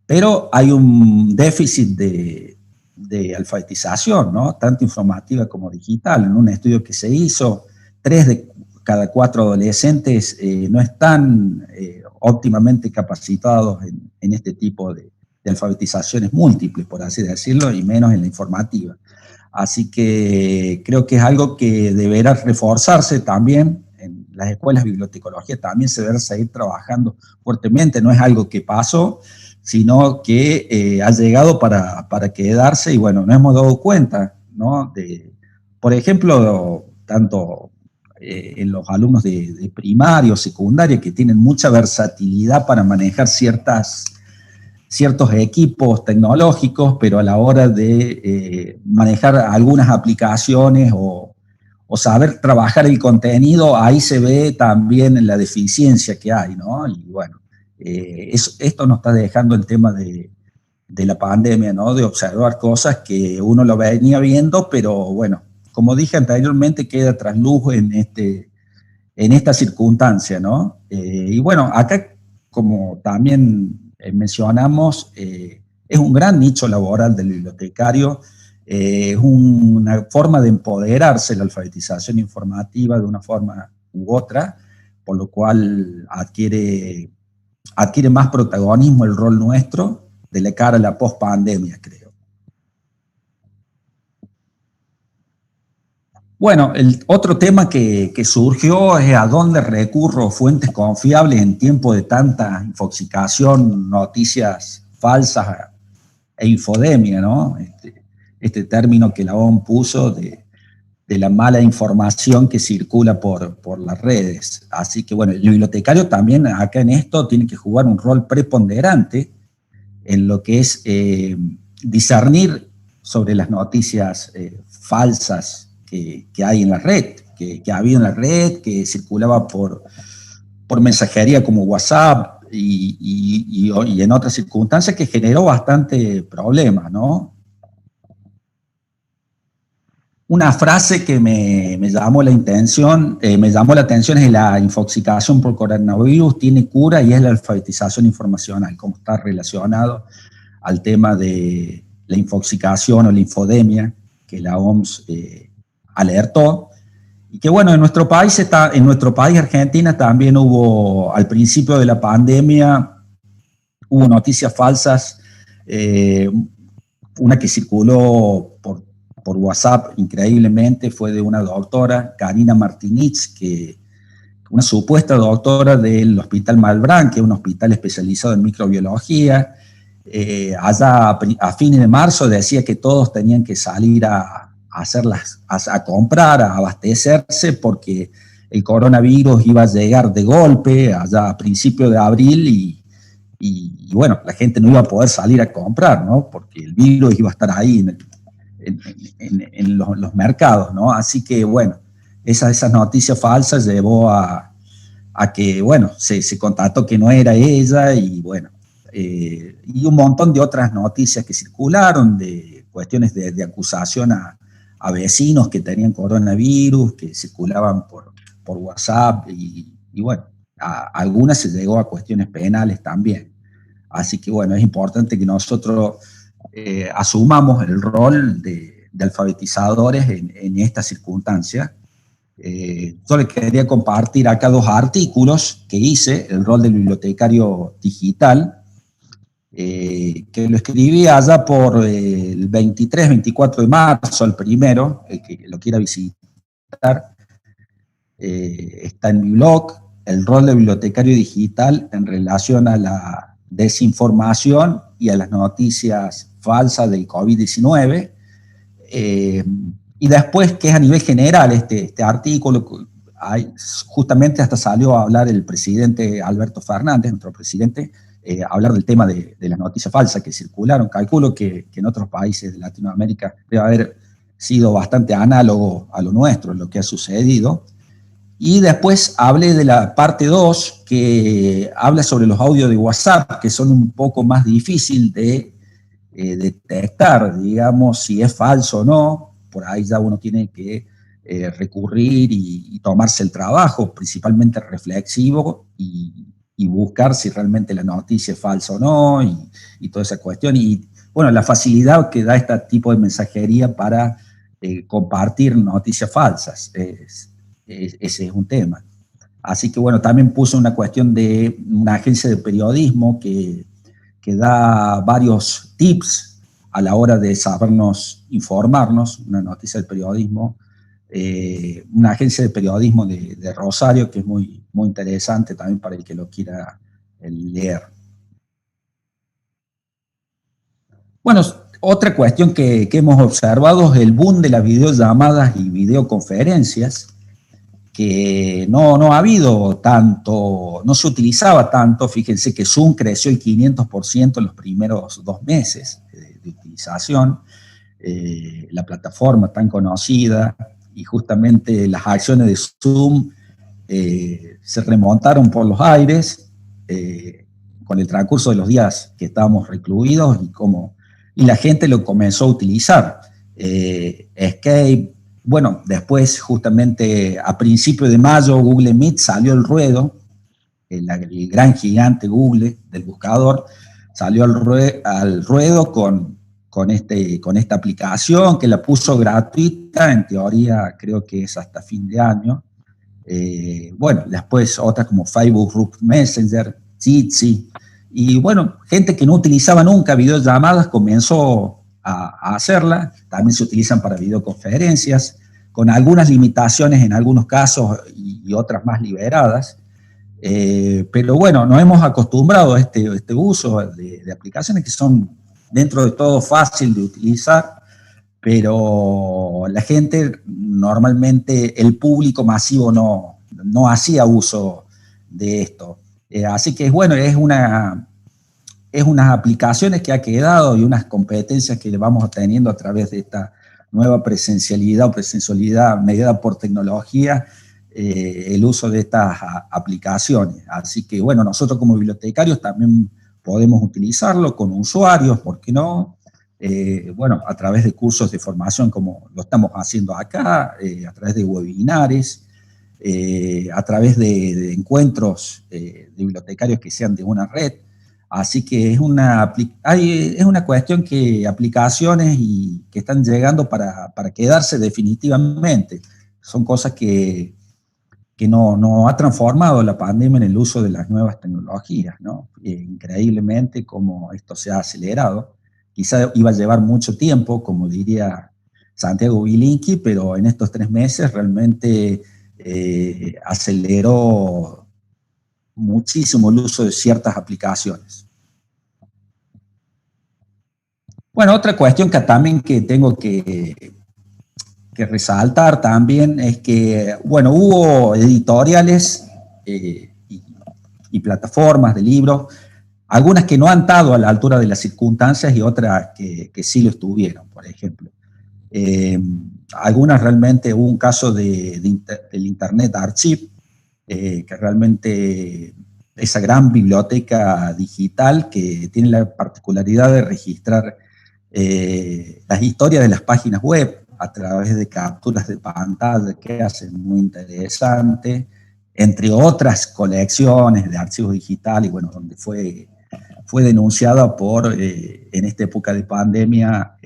[SPEAKER 2] pero hay un déficit de alfabetización, ¿no? Tanto informativa como digital. En un estudio que se hizo, 3 de cada 4 adolescentes no están óptimamente capacitados en este tipo de alfabetizaciones múltiples, por así decirlo, y menos en la informativa. Así que creo que es algo que deberá reforzarse también en las escuelas de bibliotecología, también se debe seguir trabajando fuertemente, no es algo que pasó, sino que ha llegado para quedarse, y bueno, nos hemos dado cuenta, ¿no? Por ejemplo, tanto en los alumnos de primaria o secundaria, que tienen mucha versatilidad para manejar ciertos equipos tecnológicos, pero a la hora de manejar algunas aplicaciones o saber trabajar el contenido, ahí se ve también la deficiencia que hay, ¿no? Y bueno, esto nos está dejando el tema de la pandemia, ¿no? De observar cosas que uno lo venía viendo, pero bueno, como dije anteriormente, queda tras luz en esta circunstancia, ¿no? Y bueno, acá, como también mencionamos, es un gran nicho laboral del bibliotecario, es una forma de empoderarse la alfabetización informativa de una forma u otra, por lo cual adquiere más protagonismo el rol nuestro de la cara a la post-pandemia, creo. Bueno, el otro tema que surgió es a dónde recurro fuentes confiables en tiempo de tanta infoxicación, noticias falsas e infodemia, ¿no? Este término que la OMS puso de la mala información que circula por las redes. Así que bueno, el bibliotecario también acá en esto tiene que jugar un rol preponderante en lo que es discernir sobre las noticias falsas que hay en la red, que ha habido en la red, que circulaba por mensajería como WhatsApp y en otras circunstancias, que generó bastante problemas, ¿no? Una frase que me llamó la atención es: la infoxicación por coronavirus tiene cura, y es la alfabetización informacional, como está relacionado al tema de la infoxicación o la infodemia que la OMS alertó. Y que bueno, en nuestro país, Argentina, también hubo, al principio de la pandemia, hubo noticias falsas, una que circuló por WhatsApp increíblemente fue de una doctora, Karina Martinitz, una supuesta doctora del Hospital Malbrán, que es un hospital especializado en microbiología. Allá a fines de marzo decía que todos tenían que salir a comprar, a abastecerse, porque el coronavirus iba a llegar de golpe allá a principios de abril, y bueno, la gente no iba a poder salir a comprar, ¿no? Porque el virus iba a estar ahí en los mercados, ¿no? Así que bueno, esas noticias falsas llevó a que, bueno, se constató que no era ella, y bueno, y un montón de otras noticias que circularon, de cuestiones de acusación a vecinos que tenían coronavirus, que circulaban por WhatsApp, y bueno, algunas se llegó a cuestiones penales también. Así que bueno, es importante que nosotros asumamos el rol de alfabetizadores en esta circunstancia. Yo les quería compartir acá 2 artículos que hice: el rol del bibliotecario digital, que lo escribí allá por el 23, 24 de marzo, el primero, el que lo quiera visitar, está en mi blog, el rol del bibliotecario digital en relación a la desinformación y a las noticias falsas del COVID-19. Y después, que es a nivel general este artículo, justamente hasta salió a hablar el presidente Alberto Fernández, nuestro presidente, hablar del tema de las noticias falsas que circularon. Calculo que en otros países de Latinoamérica debe haber sido bastante análogo a lo nuestro, lo que ha sucedido. Y después hablé de la parte 2, que habla sobre los audios de WhatsApp, que son un poco más difícil de detectar, digamos, si es falso o no. Por ahí ya uno tiene que recurrir y tomarse el trabajo, principalmente reflexivo, y buscar si realmente la noticia es falsa o no, y toda esa cuestión. Y bueno, la facilidad que da este tipo de mensajería para compartir noticias falsas, ese es un tema. Así que bueno, también puse una cuestión de una agencia de periodismo que da varios tips a la hora de sabernos informarnos, una noticia del periodismo, una agencia de periodismo de Rosario, que es muy, muy interesante también para el que lo quiera leer. Bueno, otra cuestión que hemos observado es el boom de las videollamadas y videoconferencias, que no ha habido tanto, no se utilizaba tanto. Fíjense que Zoom creció el 500% en los primeros 2 meses de utilización, la plataforma tan conocida, y justamente las acciones de Zoom se remontaron por los aires con el transcurso de los días que estábamos recluidos, y la gente lo comenzó a utilizar. Skype, bueno, después justamente a principios de mayo Google Meet salió al ruedo, el gran gigante Google del buscador salió al ruedo con esta aplicación, que la puso gratuita, en teoría creo que es hasta fin de año. Bueno, después otras como Facebook Messenger, Jitsi, y bueno, gente que no utilizaba nunca videollamadas comenzó a hacerla. También se utilizan para videoconferencias, con algunas limitaciones en algunos casos y otras más liberadas. Pero bueno, nos hemos acostumbrado a este uso de aplicaciones que son dentro de todo fácil de utilizar, pero la gente normalmente, el público masivo no hacía uso de esto. Así que bueno, es unas aplicaciones que ha quedado y unas competencias que vamos teniendo a través de esta nueva presencialidad o presencialidad mediada por tecnología, el uso de estas aplicaciones. Así que bueno, nosotros como bibliotecarios también podemos utilizarlo con usuarios, ¿por qué no? Bueno, a través de cursos de formación como lo estamos haciendo acá, a través de webinares, a través de encuentros de bibliotecarios que sean de una red. Así que es una cuestión que aplicaciones que están llegando para quedarse definitivamente. Son cosas que no ha transformado la pandemia en el uso de las nuevas tecnologías, ¿no? Increíblemente cómo esto se ha acelerado. Quizá iba a llevar mucho tiempo, como diría Santiago Bilinqui, pero en estos 3 meses realmente aceleró muchísimo el uso de ciertas aplicaciones. Bueno, otra cuestión que tengo que resaltar también es que, bueno, hubo editoriales y plataformas de libros, algunas que no han estado a la altura de las circunstancias y otras que sí lo estuvieron, por ejemplo. Algunas realmente, hubo un caso del Internet Archive, que realmente esa gran biblioteca digital que tiene la particularidad de registrar las historias de las páginas web a través de capturas de pantalla que hacen muy interesante, entre otras colecciones de archivos digitales, bueno, donde fue denunciada por, en esta época de pandemia,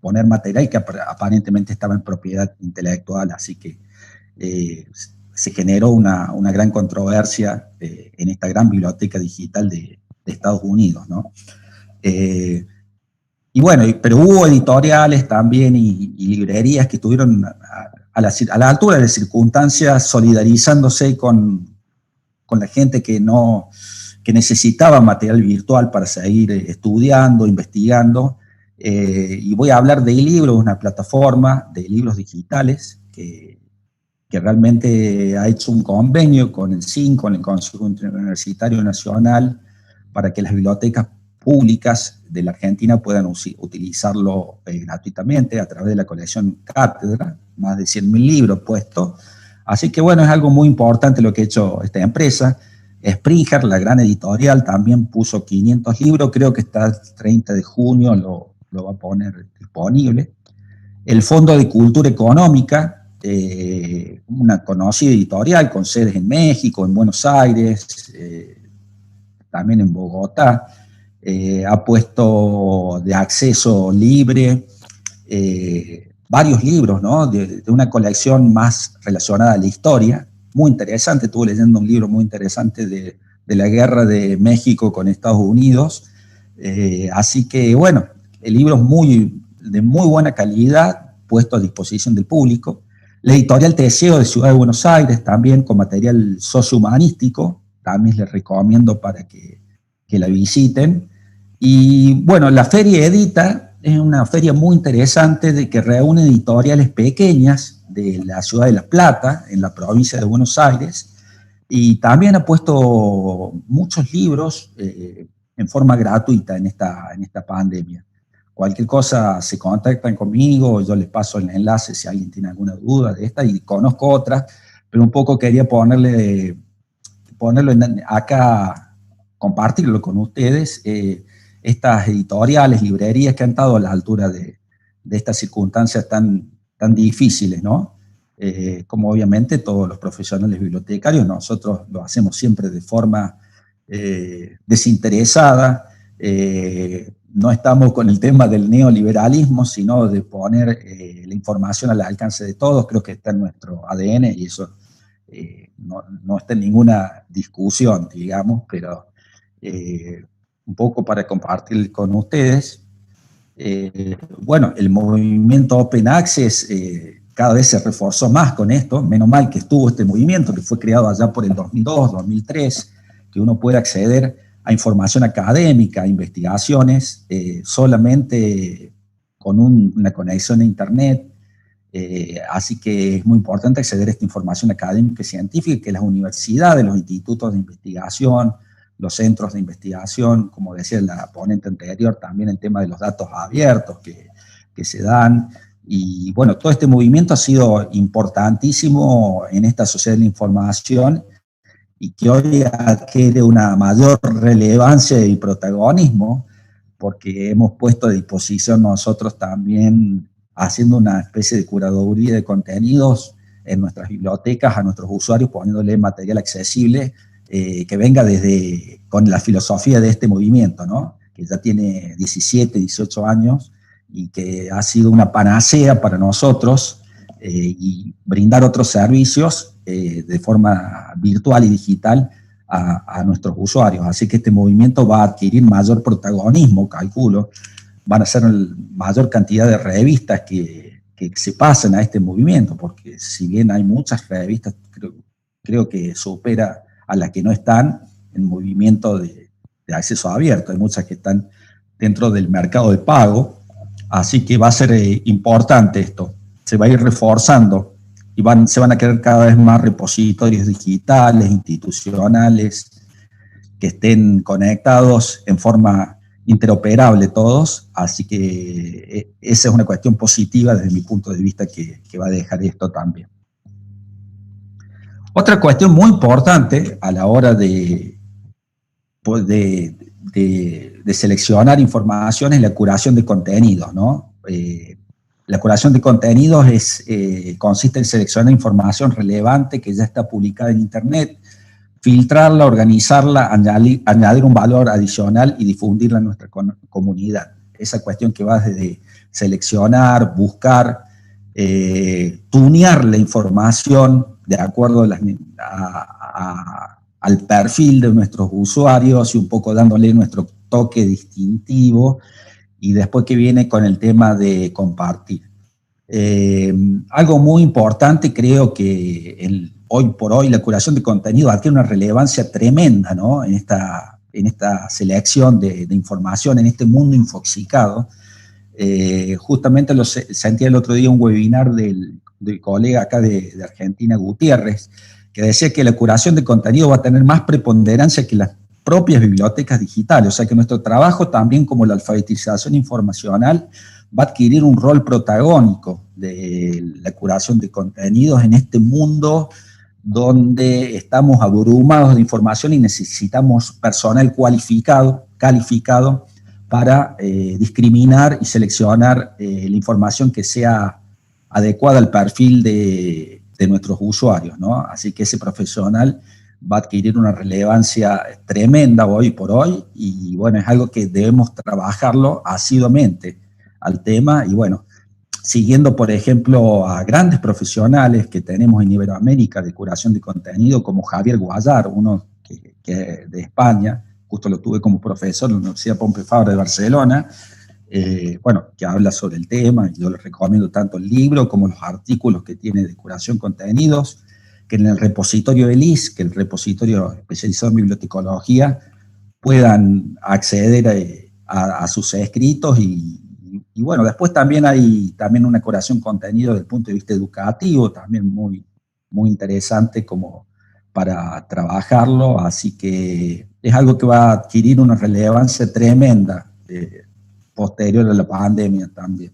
[SPEAKER 2] poner material que aparentemente estaba en propiedad intelectual, así que se generó una gran controversia en esta gran biblioteca digital de Estados Unidos, ¿no? Y bueno, pero hubo editoriales también y librerías que estuvieron a la altura de circunstancias solidarizándose con con la gente que necesitaba material virtual para seguir estudiando, investigando. Y voy a hablar de eLibro, una plataforma de libros digitales que realmente ha hecho un convenio con el CIN, con el Consejo Universitario Nacional, para que las bibliotecas públicas de la Argentina puedan utilizarlo gratuitamente a través de la colección Cátedra, más de 100.000 libros puestos. Así que bueno, es algo muy importante lo que ha hecho esta empresa. Springer, la gran editorial, también puso 500 libros, creo que está el 30 de junio, lo va a poner disponible. El Fondo de Cultura Económica, una conocida editorial con sedes en México, en Buenos Aires, también en Bogotá, ha puesto de acceso libre varios libros, ¿no? de una colección más relacionada a la historia, muy interesante. Estuve leyendo un libro muy interesante de la guerra de México con Estados Unidos, así que bueno, el libro es de muy buena calidad, puesto a disposición del público. La editorial Teseo de Ciudad de Buenos Aires, también con material sociohumanístico, también les recomiendo para que la visiten. Y bueno, la Feria Edita es una feria muy interesante que reúne editoriales pequeñas de la ciudad de La Plata, en la provincia de Buenos Aires, y también ha puesto muchos libros en forma gratuita en esta pandemia. Cualquier cosa se contactan conmigo, yo les paso el enlace si alguien tiene alguna duda de esta, y conozco otras, pero un poco quería ponerlo acá, compartirlo con ustedes, estas editoriales, librerías que han estado a la altura de estas circunstancias tan difíciles, ¿no? Como obviamente todos los profesionales bibliotecarios, nosotros lo hacemos siempre de forma desinteresada, no estamos con el tema del neoliberalismo, sino de poner la información al alcance de todos. Creo que está en nuestro ADN y eso no está en ninguna discusión, digamos, pero un poco para compartir con ustedes. Bueno, el movimiento Open Access cada vez se reforzó más con esto, menos mal que estuvo este movimiento que fue creado allá por el 2002, 2003, que uno puede acceder a información académica, a investigaciones, solamente con una conexión a Internet. Así que es muy importante acceder a esta información académica y científica, que las universidades, los institutos de investigación, los centros de investigación, como decía la ponente anterior, también el tema de los datos abiertos que se dan. Y bueno, todo este movimiento ha sido importantísimo en esta sociedad de la información, y que hoy adquiere una mayor relevancia y protagonismo, porque hemos puesto a disposición nosotros también, haciendo una especie de curaduría de contenidos en nuestras bibliotecas a nuestros usuarios, poniéndole material accesible que venga con la filosofía de este movimiento, ¿no? Que ya tiene 17, 18 años y que ha sido una panacea para nosotros, y brindar otros servicios de forma virtual y digital a nuestros usuarios. Así que este movimiento va a adquirir mayor protagonismo, calculo. Van a ser mayor cantidad de revistas que se pasen a este movimiento, porque si bien hay muchas revistas, creo que supera a las que no están en movimiento de acceso abierto. Hay muchas que están dentro del mercado de pago, así que va a ser importante esto. Se va a ir reforzando y se van a crear cada vez más repositorios digitales, institucionales, que estén conectados en forma interoperable todos. Así que esa es una cuestión positiva desde mi punto de vista que va a dejar esto también. Otra cuestión muy importante a la hora de seleccionar información es la curación de contenidos, ¿no? La curación de contenidos consiste en seleccionar información relevante que ya está publicada en Internet, filtrarla, organizarla, añadir un valor adicional y difundirla en nuestra comunidad. Esa cuestión que va desde seleccionar, buscar, tunear la información de acuerdo al perfil de nuestros usuarios y un poco dándole nuestro toque distintivo, y después que viene con el tema de compartir. Algo muy importante, creo que hoy por hoy la curación de contenido adquiere una relevancia tremenda, ¿no? En esta selección de información, en este mundo infoxicado. Justamente sentí el otro día un webinar del colega acá de Argentina, Gutiérrez, que decía que la curación de contenido va a tener más preponderancia que las propias bibliotecas digitales, o sea que nuestro trabajo también como la alfabetización informacional va a adquirir un rol protagónico de la curación de contenidos en este mundo donde estamos abrumados de información y necesitamos personal calificado para discriminar y seleccionar la información que sea adecuada al perfil de nuestros usuarios, ¿no? Así que ese profesional va a adquirir una relevancia tremenda hoy por hoy y bueno, es algo que debemos trabajarlo asiduamente al tema y bueno, siguiendo por ejemplo a grandes profesionales que tenemos en Iberoamérica de curación de contenido como Javier Guallar, uno que de España, justo lo tuve como profesor en la Universidad Pompeu Fabra de Barcelona, bueno, que habla sobre el tema, y yo les recomiendo tanto el libro como los artículos que tiene de curación de contenidos, que en el repositorio ELIS, que es el repositorio especializado en bibliotecología, puedan acceder a sus escritos y bueno, después también hay también una curación de contenido desde el punto de vista educativo, también muy, muy interesante como para trabajarlo, así que es algo que va a adquirir una relevancia tremenda posterior a la pandemia también.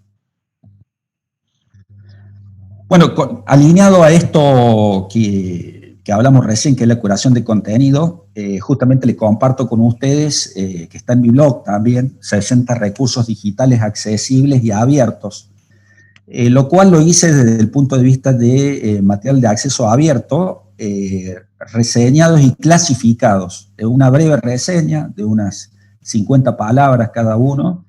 [SPEAKER 2] Bueno, alineado a esto que hablamos recién, que es la curación de contenido, justamente le comparto con ustedes, que está en mi blog también, 60 recursos digitales accesibles y abiertos, lo cual lo hice desde el punto de vista de material de acceso abierto, reseñados y clasificados. Una breve reseña de unas 50 palabras cada uno,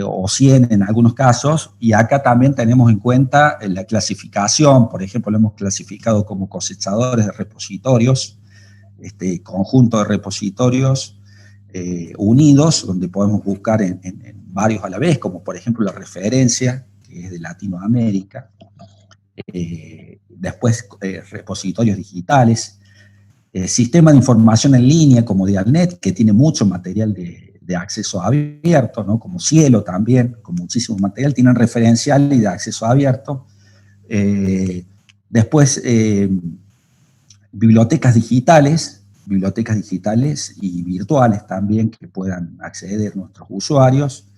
[SPEAKER 2] o 100 en algunos casos, y acá también tenemos en cuenta la clasificación, por ejemplo, lo hemos clasificado como cosechadores de repositorios, este conjunto de repositorios unidos, donde podemos buscar en varios a la vez, como por ejemplo la referencia, que es de Latinoamérica, después repositorios digitales, sistema de información en línea como Dialnet, que tiene mucho material de acceso abierto, ¿no? Como Cielo también, con muchísimo material, tienen referencial y de acceso abierto. Después, bibliotecas digitales y virtuales también que puedan acceder nuestros usuarios.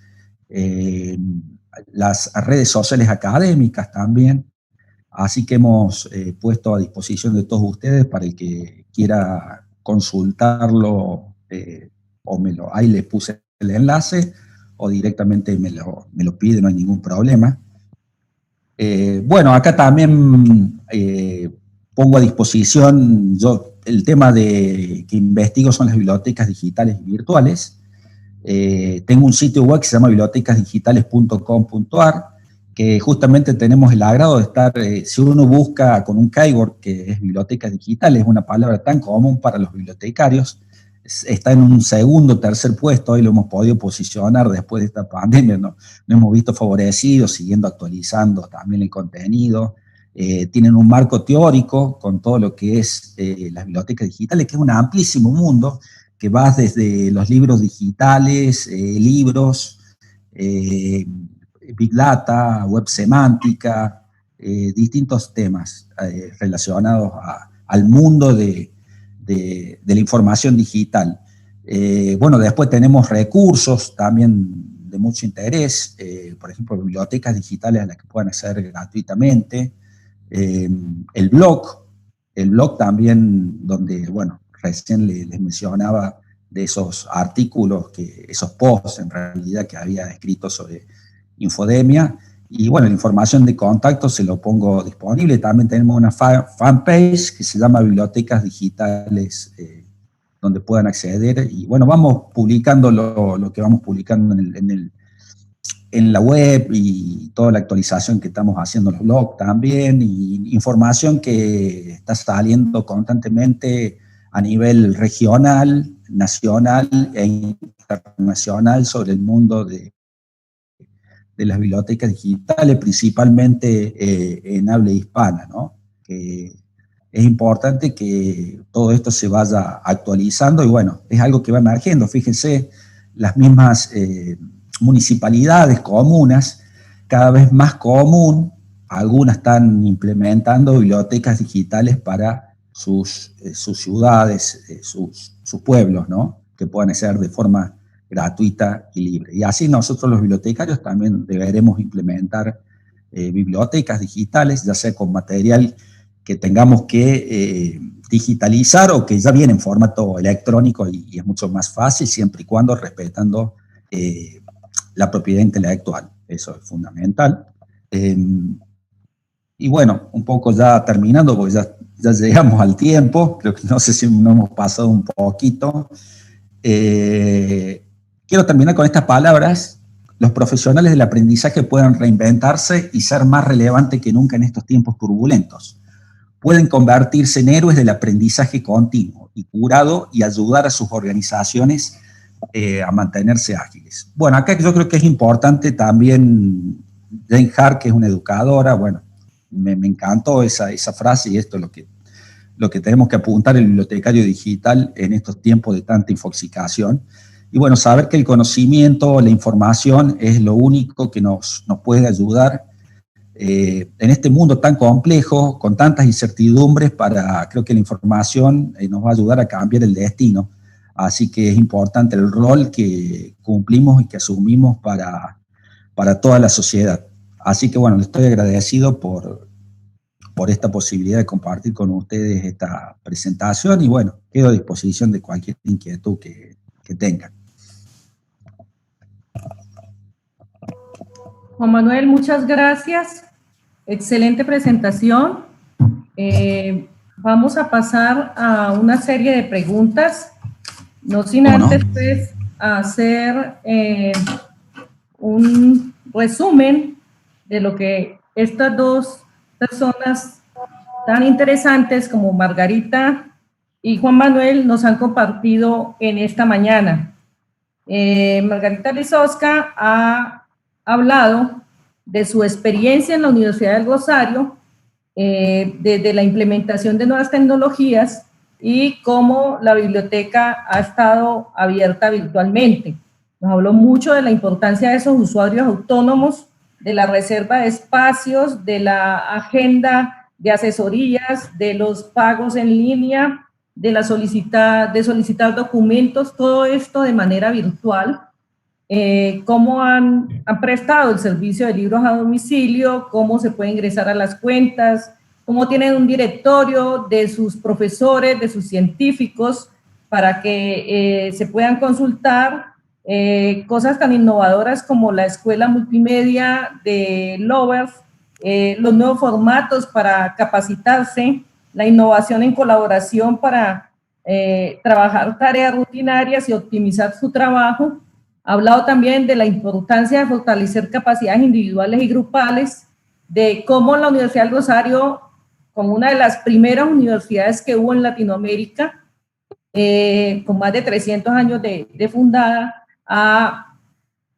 [SPEAKER 2] Las redes sociales académicas también. Así que hemos puesto a disposición de todos ustedes para el que quiera consultarlo, ahí les puse el enlace, o directamente me lo pide, no hay ningún problema. Bueno, acá también pongo a disposición, el tema que investigo son las bibliotecas digitales y virtuales. Tengo un sitio web que se llama bibliotecasdigitales.com.ar, que justamente tenemos el agrado de estar, si uno busca con un keyword, que es bibliotecas digitales, es una palabra tan común para los bibliotecarios, está en un segundo o tercer puesto, hoy lo hemos podido posicionar después de esta pandemia, ¿no? Nos hemos visto favorecidos, siguiendo actualizando también el contenido. Tienen un marco teórico con todo lo que es las bibliotecas digitales, que es un amplísimo mundo, que va desde los libros digitales, libros, Big Data, web semántica, distintos temas relacionados al mundo de la información digital. Bueno, después tenemos recursos también de mucho interés, por ejemplo, bibliotecas digitales a las que puedan acceder gratuitamente. El blog también, donde, bueno, recién les mencionaba de esos artículos, esos posts en realidad que había escrito sobre Infodemia, y bueno, la información de contacto se lo pongo disponible. También tenemos una fanpage que se llama Bibliotecas Digitales, donde puedan acceder, y bueno, vamos publicando lo que vamos publicando en la web, y toda la actualización que estamos haciendo en los blogs también, y información que está saliendo constantemente a nivel regional, nacional e internacional sobre el mundo de las bibliotecas digitales, principalmente en habla hispana, ¿no? Que es importante que todo esto se vaya actualizando y bueno, es algo que va emergiendo. Fíjense, las mismas municipalidades, comunas, cada vez más común, algunas están implementando bibliotecas digitales para sus ciudades, sus pueblos, ¿no? Que puedan ser de forma gratuita y libre. Y así nosotros los bibliotecarios también deberemos implementar bibliotecas digitales, ya sea con material que tengamos que digitalizar o que ya viene en formato electrónico y es mucho más fácil siempre y cuando respetando la propiedad intelectual. Eso es fundamental. Y bueno, un poco ya terminando, porque ya llegamos al tiempo, creo que no sé si nos hemos pasado un poquito. Quiero terminar con estas palabras. Los profesionales del aprendizaje pueden reinventarse y ser más relevantes que nunca en estos tiempos turbulentos. Pueden convertirse en héroes del aprendizaje continuo y curado y ayudar a sus organizaciones a mantenerse ágiles. Bueno, acá yo creo que es importante también Jane Hart, que es una educadora, bueno, me encantó esa frase y esto es lo que tenemos que apuntar el bibliotecario digital en estos tiempos de tanta infoxicación. Y bueno, saber que el conocimiento, la información es lo único que nos puede ayudar en este mundo tan complejo, con tantas incertidumbres, creo que la información nos va a ayudar a cambiar el destino. Así que es importante el rol que cumplimos y que asumimos para toda la sociedad. Así que bueno, les estoy agradecido por esta posibilidad de compartir con ustedes esta presentación y bueno, quedo a disposición de cualquier inquietud que tengan.
[SPEAKER 1] Juan Manuel, muchas gracias. Excelente presentación. Vamos a pasar a una serie de preguntas, no sin antes pues, hacer un resumen de lo que estas dos personas tan interesantes como Margarita y Juan Manuel nos han compartido en esta mañana. Margarita Lisowska ha hablado de su experiencia en la Universidad del Rosario, desde la implementación de nuevas tecnologías y cómo la biblioteca ha estado abierta virtualmente. Nos habló mucho de la importancia de esos usuarios autónomos, de la reserva de espacios, de la agenda de asesorías, de los pagos en línea, de solicitar documentos, todo esto de manera virtual. Cómo han prestado el servicio de libros a domicilio, cómo se puede ingresar a las cuentas, cómo tienen un directorio de sus profesores, de sus científicos, para que se puedan consultar cosas tan innovadoras como la escuela multimedia de Lovers, los nuevos formatos para capacitarse, la innovación en colaboración para trabajar tareas rutinarias y optimizar su trabajo. Ha hablado también de la importancia de fortalecer capacidades individuales y grupales, de cómo la Universidad del Rosario, como una de las primeras universidades que hubo en Latinoamérica, con más de 300 años de fundada, ha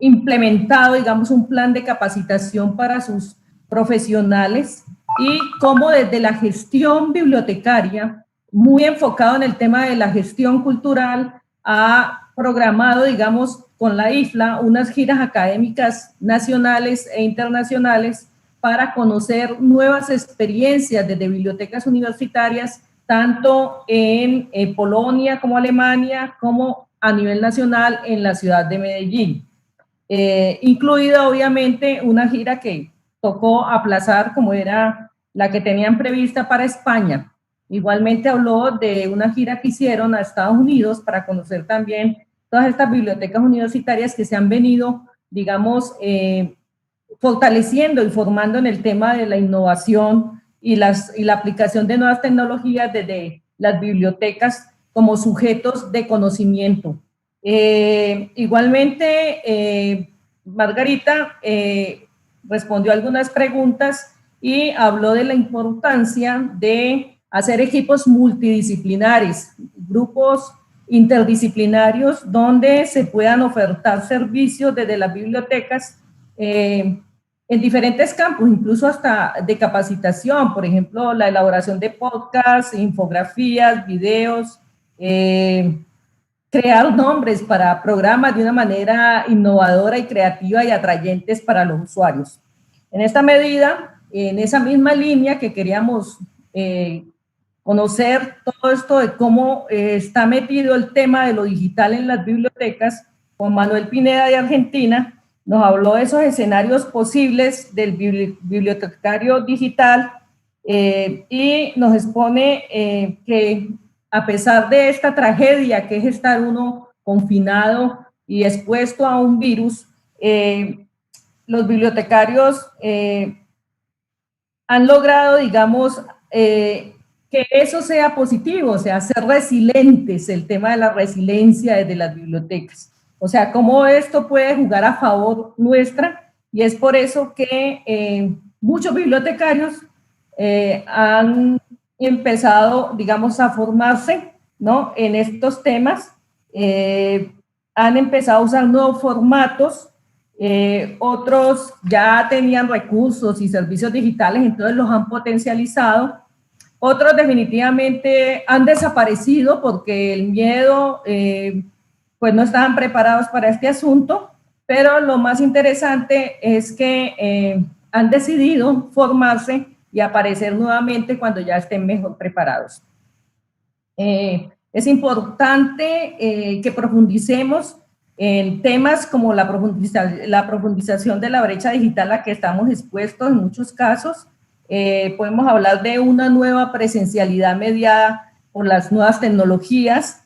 [SPEAKER 1] implementado, digamos, un plan de capacitación para sus profesionales y cómo desde la gestión bibliotecaria, muy enfocado en el tema de la gestión cultural, ha programado, digamos, con la IFLA, unas giras académicas nacionales e internacionales para conocer nuevas experiencias desde bibliotecas universitarias, tanto en Polonia como Alemania, como a nivel nacional en la ciudad de Medellín. Incluida obviamente una gira que tocó aplazar, como era la que tenían prevista para España. Igualmente habló de una gira que hicieron a Estados Unidos para conocer también todas estas bibliotecas universitarias que se han venido, digamos, fortaleciendo y formando en el tema de la innovación y la aplicación de nuevas tecnologías desde las bibliotecas como sujetos de conocimiento. Igualmente, Margarita respondió algunas preguntas y habló de la importancia de hacer equipos multidisciplinares, grupos interdisciplinarios donde se puedan ofertar servicios desde las bibliotecas en diferentes campos, incluso hasta de capacitación, por ejemplo, la elaboración de podcasts, infografías, videos, crear nombres para programas de una manera innovadora y creativa y atrayentes para los usuarios. En esta medida, en esa misma línea que queríamos conocer todo esto de cómo está metido el tema de lo digital en las bibliotecas, Juan Manuel Pineda de Argentina nos habló de esos escenarios posibles del bibliotecario digital y nos expone que a pesar de esta tragedia que es estar uno confinado y expuesto a un virus, los bibliotecarios han logrado, digamos, que eso sea positivo, o sea, ser resilientes, el tema de la resiliencia desde las bibliotecas. O sea, cómo esto puede jugar a favor nuestra, y es por eso que muchos bibliotecarios han empezado, digamos, a formarse, ¿no?, en estos temas, han empezado a usar nuevos formatos, otros ya tenían recursos y servicios digitales, entonces los han potencializado, otros definitivamente han desaparecido porque el miedo, pues no estaban preparados para este asunto, pero lo más interesante es que han decidido formarse y aparecer nuevamente cuando ya estén mejor preparados. Es importante que profundicemos en temas como la profundización de la brecha digital a la que estamos expuestos en muchos casos. Podemos hablar de una nueva presencialidad mediada por las nuevas tecnologías.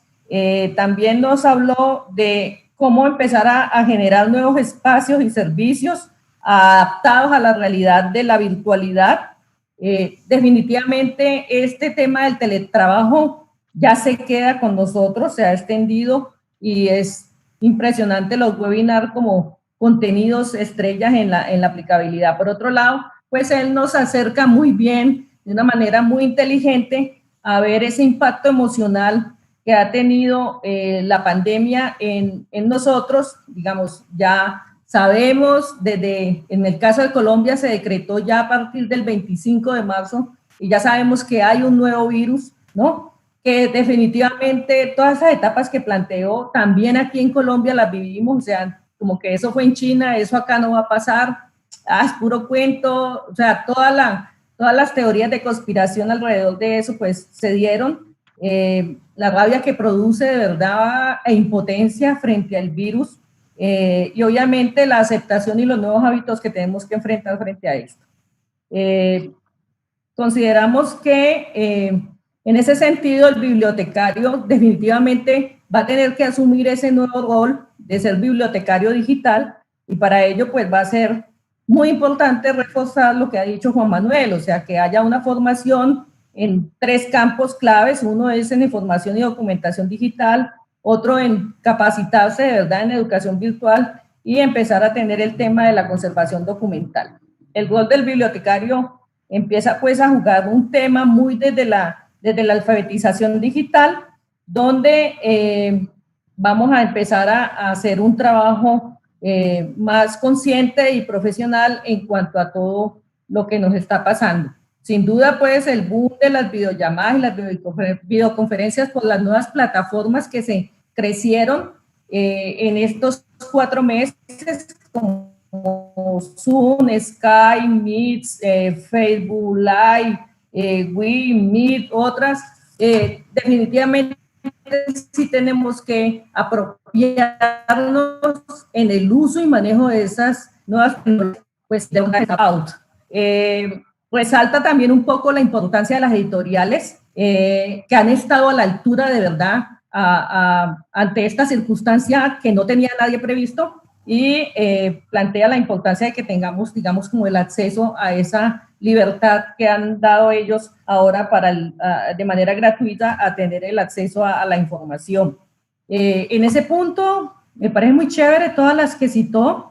[SPEAKER 1] También nos habló de cómo empezar a generar nuevos espacios y servicios adaptados a la realidad de la virtualidad. Definitivamente este tema del teletrabajo ya se queda con nosotros, se ha extendido y es impresionante los webinars como contenidos estrellas en la aplicabilidad. Por otro lado, pues él nos acerca muy bien, de una manera muy inteligente, a ver ese impacto emocional que ha tenido la pandemia en nosotros. Digamos, ya sabemos, en el caso de Colombia se decretó ya a partir del 25 de marzo y ya sabemos que hay un nuevo virus, ¿no?, que definitivamente todas esas etapas que planteó, también aquí en Colombia las vivimos, o sea, como que eso fue en China, eso acá no va a pasar, es puro cuento, o sea, todas las teorías de conspiración alrededor de eso, pues se dieron. La rabia que produce de verdad e impotencia frente al virus, y obviamente la aceptación y los nuevos hábitos que tenemos que enfrentar frente a esto. Consideramos que en ese sentido el bibliotecario definitivamente va a tener que asumir ese nuevo rol de ser bibliotecario digital, y para ello pues va a ser muy importante reforzar lo que ha dicho Juan Manuel, o sea, que haya una formación en 3 campos claves. Uno es en información y documentación digital, otro en capacitarse de verdad en educación virtual y empezar a tener el tema de la conservación documental. El rol del bibliotecario empieza pues a jugar un tema muy desde la alfabetización digital, donde vamos a empezar a hacer un trabajo más consciente y profesional en cuanto a todo lo que nos está pasando. Sin duda, pues, el boom de las videollamadas y las videoconferencias por las nuevas plataformas que se crecieron en estos 4 meses, como Zoom, Skype, Meet, Facebook Live, Wii, Meet, otras, definitivamente sí tenemos que apropiarnos en el uso y manejo de esas nuevas, pues, de una out. Resalta también un poco la importancia de las editoriales que han estado a la altura de verdad ante esta circunstancia que no tenía nadie previsto, y plantea la importancia de que tengamos, digamos, como el acceso a esa libertad que han dado ellos ahora para de manera gratuita a tener el acceso a la información. En ese punto me parece muy chévere todas las que citó,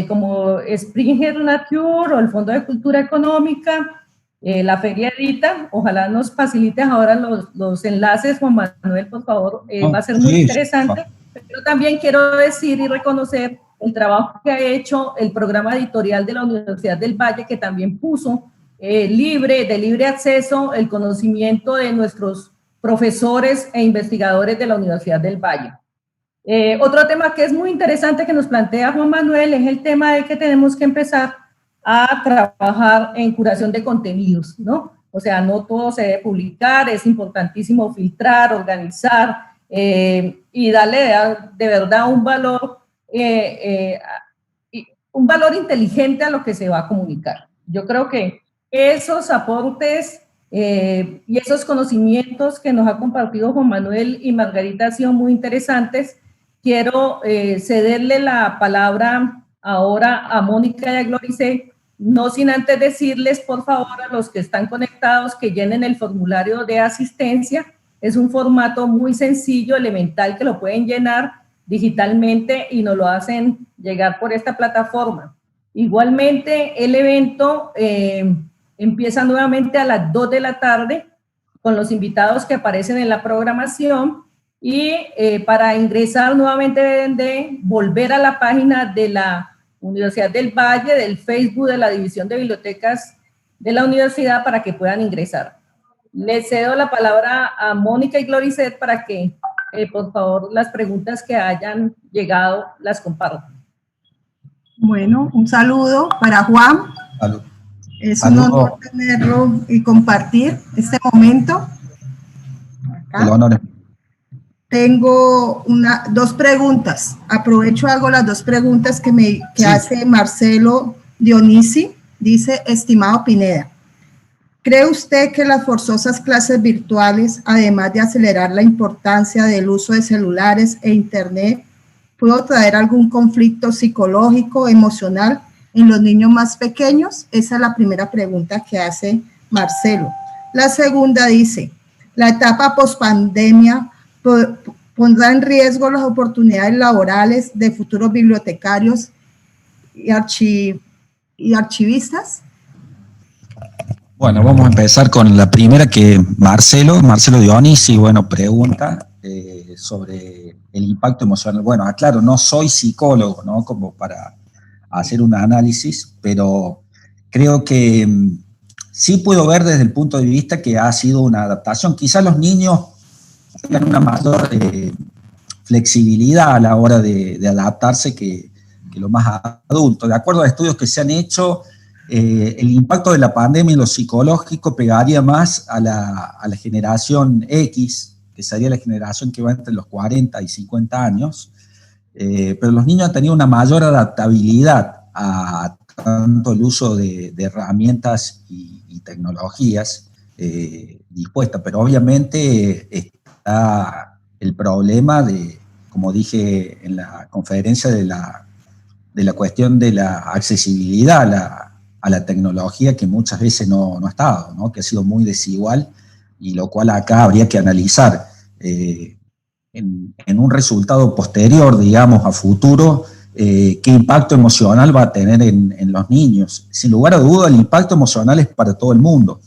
[SPEAKER 1] como Springer Nature o el Fondo de Cultura Económica, la Feria Edita. Ojalá nos facilites ahora los enlaces, Juan Manuel, por favor, va a ser muy interesante. Pero también quiero decir y reconocer el trabajo que ha hecho el programa editorial de la Universidad del Valle, que también puso de libre acceso el conocimiento de nuestros profesores e investigadores de la Universidad del Valle. Otro tema que es muy interesante que nos plantea Juan Manuel es el tema de que tenemos que empezar a trabajar en curación de contenidos, ¿no? O sea, no todo se debe publicar, es importantísimo filtrar, organizar y darle de verdad un valor inteligente a lo que se va a comunicar. Yo creo que esos aportes y esos conocimientos que nos ha compartido Juan Manuel y Margarita han sido muy interesantes. Quiero cederle la palabra ahora a Mónica y a Gloricé, no sin antes decirles, por favor, a los que están conectados que llenen el formulario de asistencia. Es un formato muy sencillo, elemental, que lo pueden llenar digitalmente y nos lo hacen llegar por esta plataforma. Igualmente, el evento empieza nuevamente a las 2 de la tarde con los invitados que aparecen en la programación y para ingresar nuevamente deben de volver a la página de la Universidad del Valle, del Facebook de la División de Bibliotecas de la universidad para que puedan ingresar. Les cedo la palabra a Mónica y Gloricet para que, por favor, las preguntas que hayan llegado las compartan.
[SPEAKER 3] Bueno, un saludo para Juan.
[SPEAKER 2] Salud.
[SPEAKER 3] Es un honor tenerlo y compartir este momento. Acá.
[SPEAKER 2] El honor.
[SPEAKER 3] Tengo dos preguntas. Aprovecho, hago las dos preguntas que hace Marcelo Dionisi. Dice, estimado Pineda, ¿cree usted que las forzosas clases virtuales, además de acelerar la importancia del uso de celulares e internet, pudo traer algún conflicto psicológico, emocional en los niños más pequeños? Esa es la primera pregunta que hace Marcelo. La segunda dice, la etapa pospandemia pondrá en riesgo las oportunidades laborales de futuros bibliotecarios y archivistas.
[SPEAKER 2] Bueno, vamos a empezar con la primera que Marcelo Dionisi, bueno, pregunta sobre el impacto emocional. Bueno, aclaro, no soy psicólogo, ¿no? Como para hacer un análisis, pero creo que sí puedo ver desde el punto de vista que ha sido una adaptación. Quizás los niños tengan una mayor flexibilidad a la hora de adaptarse que los más adultos. De acuerdo a estudios que se han hecho, el impacto de la pandemia en lo psicológico pegaría más a la generación X, que sería la generación que va entre los 40 y 50 años, pero los niños han tenido una mayor adaptabilidad a tanto el uso de herramientas y tecnologías dispuestas, pero obviamente está el problema de, como dije en la conferencia, de la cuestión de la accesibilidad a la tecnología, que muchas veces no ha estado, ¿no? Que ha sido muy desigual, y lo cual acá habría que analizar en un resultado posterior, digamos, a futuro, qué impacto emocional va a tener en los niños. Sin lugar a duda, el impacto emocional es para todo el mundo.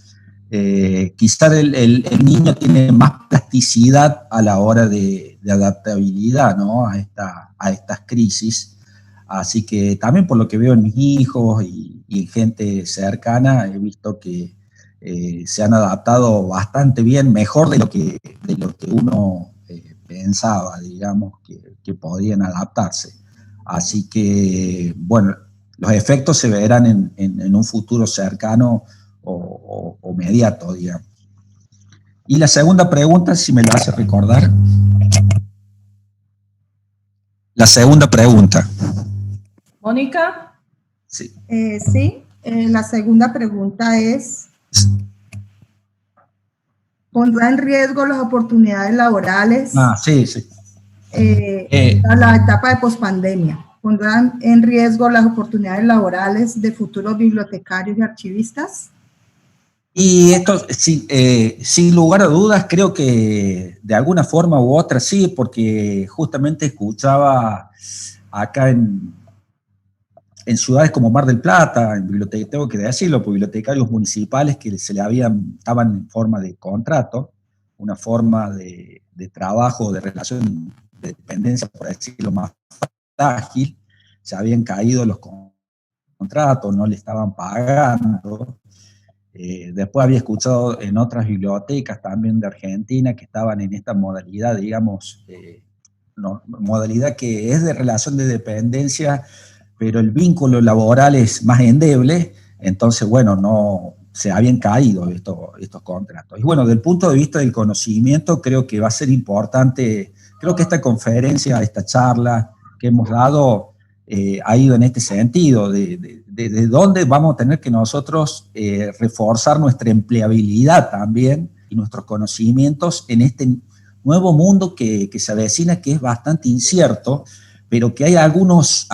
[SPEAKER 2] Quizás el niño tiene más plasticidad a la hora de adaptabilidad, ¿no? a estas crisis. Así que también por lo que veo en mis hijos y en gente cercana, he visto que se han adaptado bastante bien, mejor de lo que uno pensaba, digamos, que podían adaptarse. Así que, bueno, los efectos se verán en un futuro cercano o inmediato, digamos. Y la segunda pregunta, si me la hace recordar. La segunda pregunta.
[SPEAKER 1] Mónica.
[SPEAKER 3] Sí. La segunda pregunta es, ¿pondrá en riesgo las oportunidades laborales?
[SPEAKER 2] Sí.
[SPEAKER 3] La etapa de pospandemia. ¿Pondrán en riesgo las oportunidades laborales de futuros bibliotecarios y archivistas?
[SPEAKER 2] Y esto, sin lugar a dudas, creo que de alguna forma u otra sí, porque justamente escuchaba acá en ciudades como Mar del Plata, tengo que decirlo, bibliotecarios municipales que estaban en forma de contrato, una forma de trabajo, de relación de dependencia, por decirlo más ágil, se habían caído los contratos, no le estaban pagando. Después había escuchado en otras bibliotecas también de Argentina que estaban en esta modalidad, digamos, modalidad que es de relación de dependencia, pero el vínculo laboral es más endeble, entonces, bueno, no se habían caído estos contratos. Y bueno, desde el punto de vista del conocimiento, creo que va a ser importante, creo que esta conferencia, esta charla que hemos dado, ha ido en este sentido, de dónde vamos a tener que nosotros reforzar nuestra empleabilidad también y nuestros conocimientos en este nuevo mundo que se avecina, que es bastante incierto, pero que hay algunos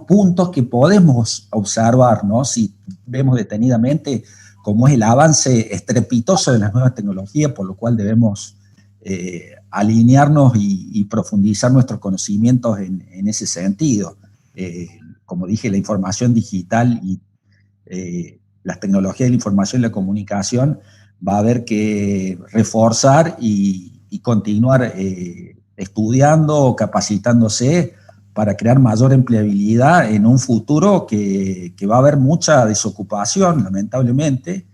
[SPEAKER 2] puntos que podemos observar, ¿no? Si vemos detenidamente cómo es el avance estrepitoso de las nuevas tecnologías, por lo cual debemos alinearnos y profundizar nuestros conocimientos en ese sentido. Como dije, la información digital y las tecnologías de la información y la comunicación va a haber que reforzar y continuar estudiando, capacitándose para crear mayor empleabilidad en un futuro que va a haber mucha desocupación, lamentablemente.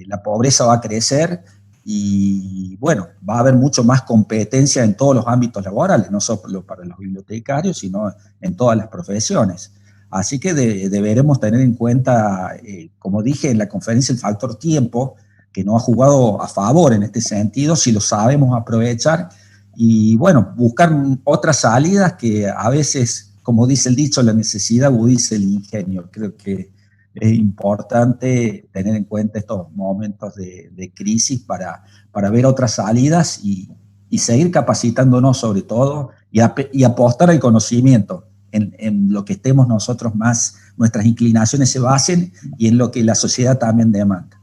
[SPEAKER 2] La pobreza va a crecer y, bueno, va a haber mucho más competencia en todos los ámbitos laborales, no solo para los bibliotecarios, sino en todas las profesiones. Así que deberemos tener en cuenta, como dije en la conferencia, el factor tiempo, que no ha jugado a favor en este sentido, si lo sabemos aprovechar, y bueno, buscar otras salidas que a veces, como dice el dicho, la necesidad agudiza el ingenio. Creo que es importante tener en cuenta estos momentos de crisis para ver otras salidas y seguir capacitándonos sobre todo y apostar al conocimiento en lo que estemos nosotros más, nuestras inclinaciones se basen y en lo que la sociedad también demanda.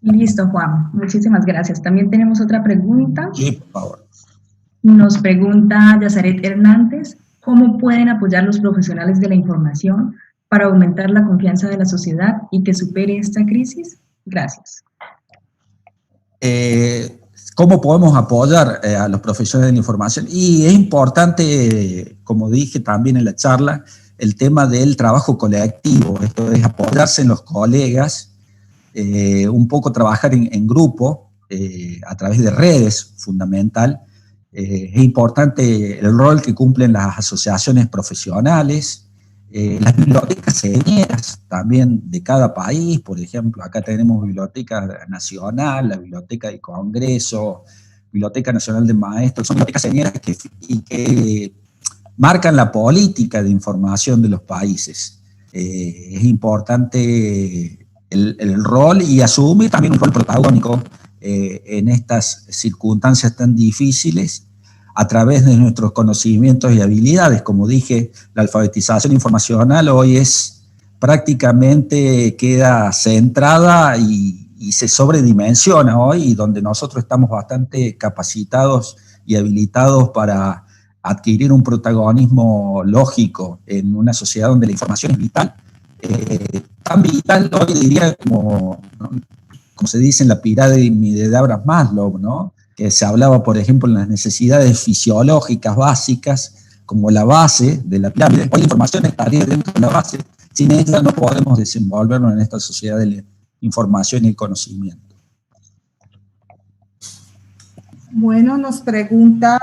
[SPEAKER 4] Listo, Juan. Muchísimas gracias. También tenemos otra pregunta.
[SPEAKER 2] Sí, por favor.
[SPEAKER 4] Nos pregunta Yazaret Hernández, ¿cómo pueden apoyar los profesionales de la información para aumentar la confianza de la sociedad y que supere esta crisis? Gracias.
[SPEAKER 2] ¿Cómo podemos apoyar a los profesionales de la información? Y es importante, como dije también en la charla, el tema del trabajo colectivo. Esto es apoyarse en los colegas, un poco trabajar en grupo, a través de redes, fundamental. Es importante el rol que cumplen las asociaciones profesionales, las bibliotecas señeras también de cada país. Por ejemplo, acá tenemos Biblioteca Nacional, la Biblioteca del Congreso, Biblioteca Nacional de Maestros, son bibliotecas señeras que marcan la política de información de los países. Es importante el rol y asumir también un rol protagónico en estas circunstancias tan difíciles a través de nuestros conocimientos y habilidades. Como dije, la alfabetización informacional hoy prácticamente queda centrada y se sobredimensiona hoy, y donde nosotros estamos bastante capacitados y habilitados para adquirir un protagonismo lógico en una sociedad donde la información es vital. Tan vital hoy, diría, como se dice en la pirámide de Abraham Maslow, ¿no? Que se hablaba, por ejemplo, en las necesidades fisiológicas básicas como la base de la pirámide. Hoy la información estaría dentro de la base. Sin ella no podemos desenvolvernos en esta sociedad de la información y el conocimiento.
[SPEAKER 3] Bueno, nos pregunta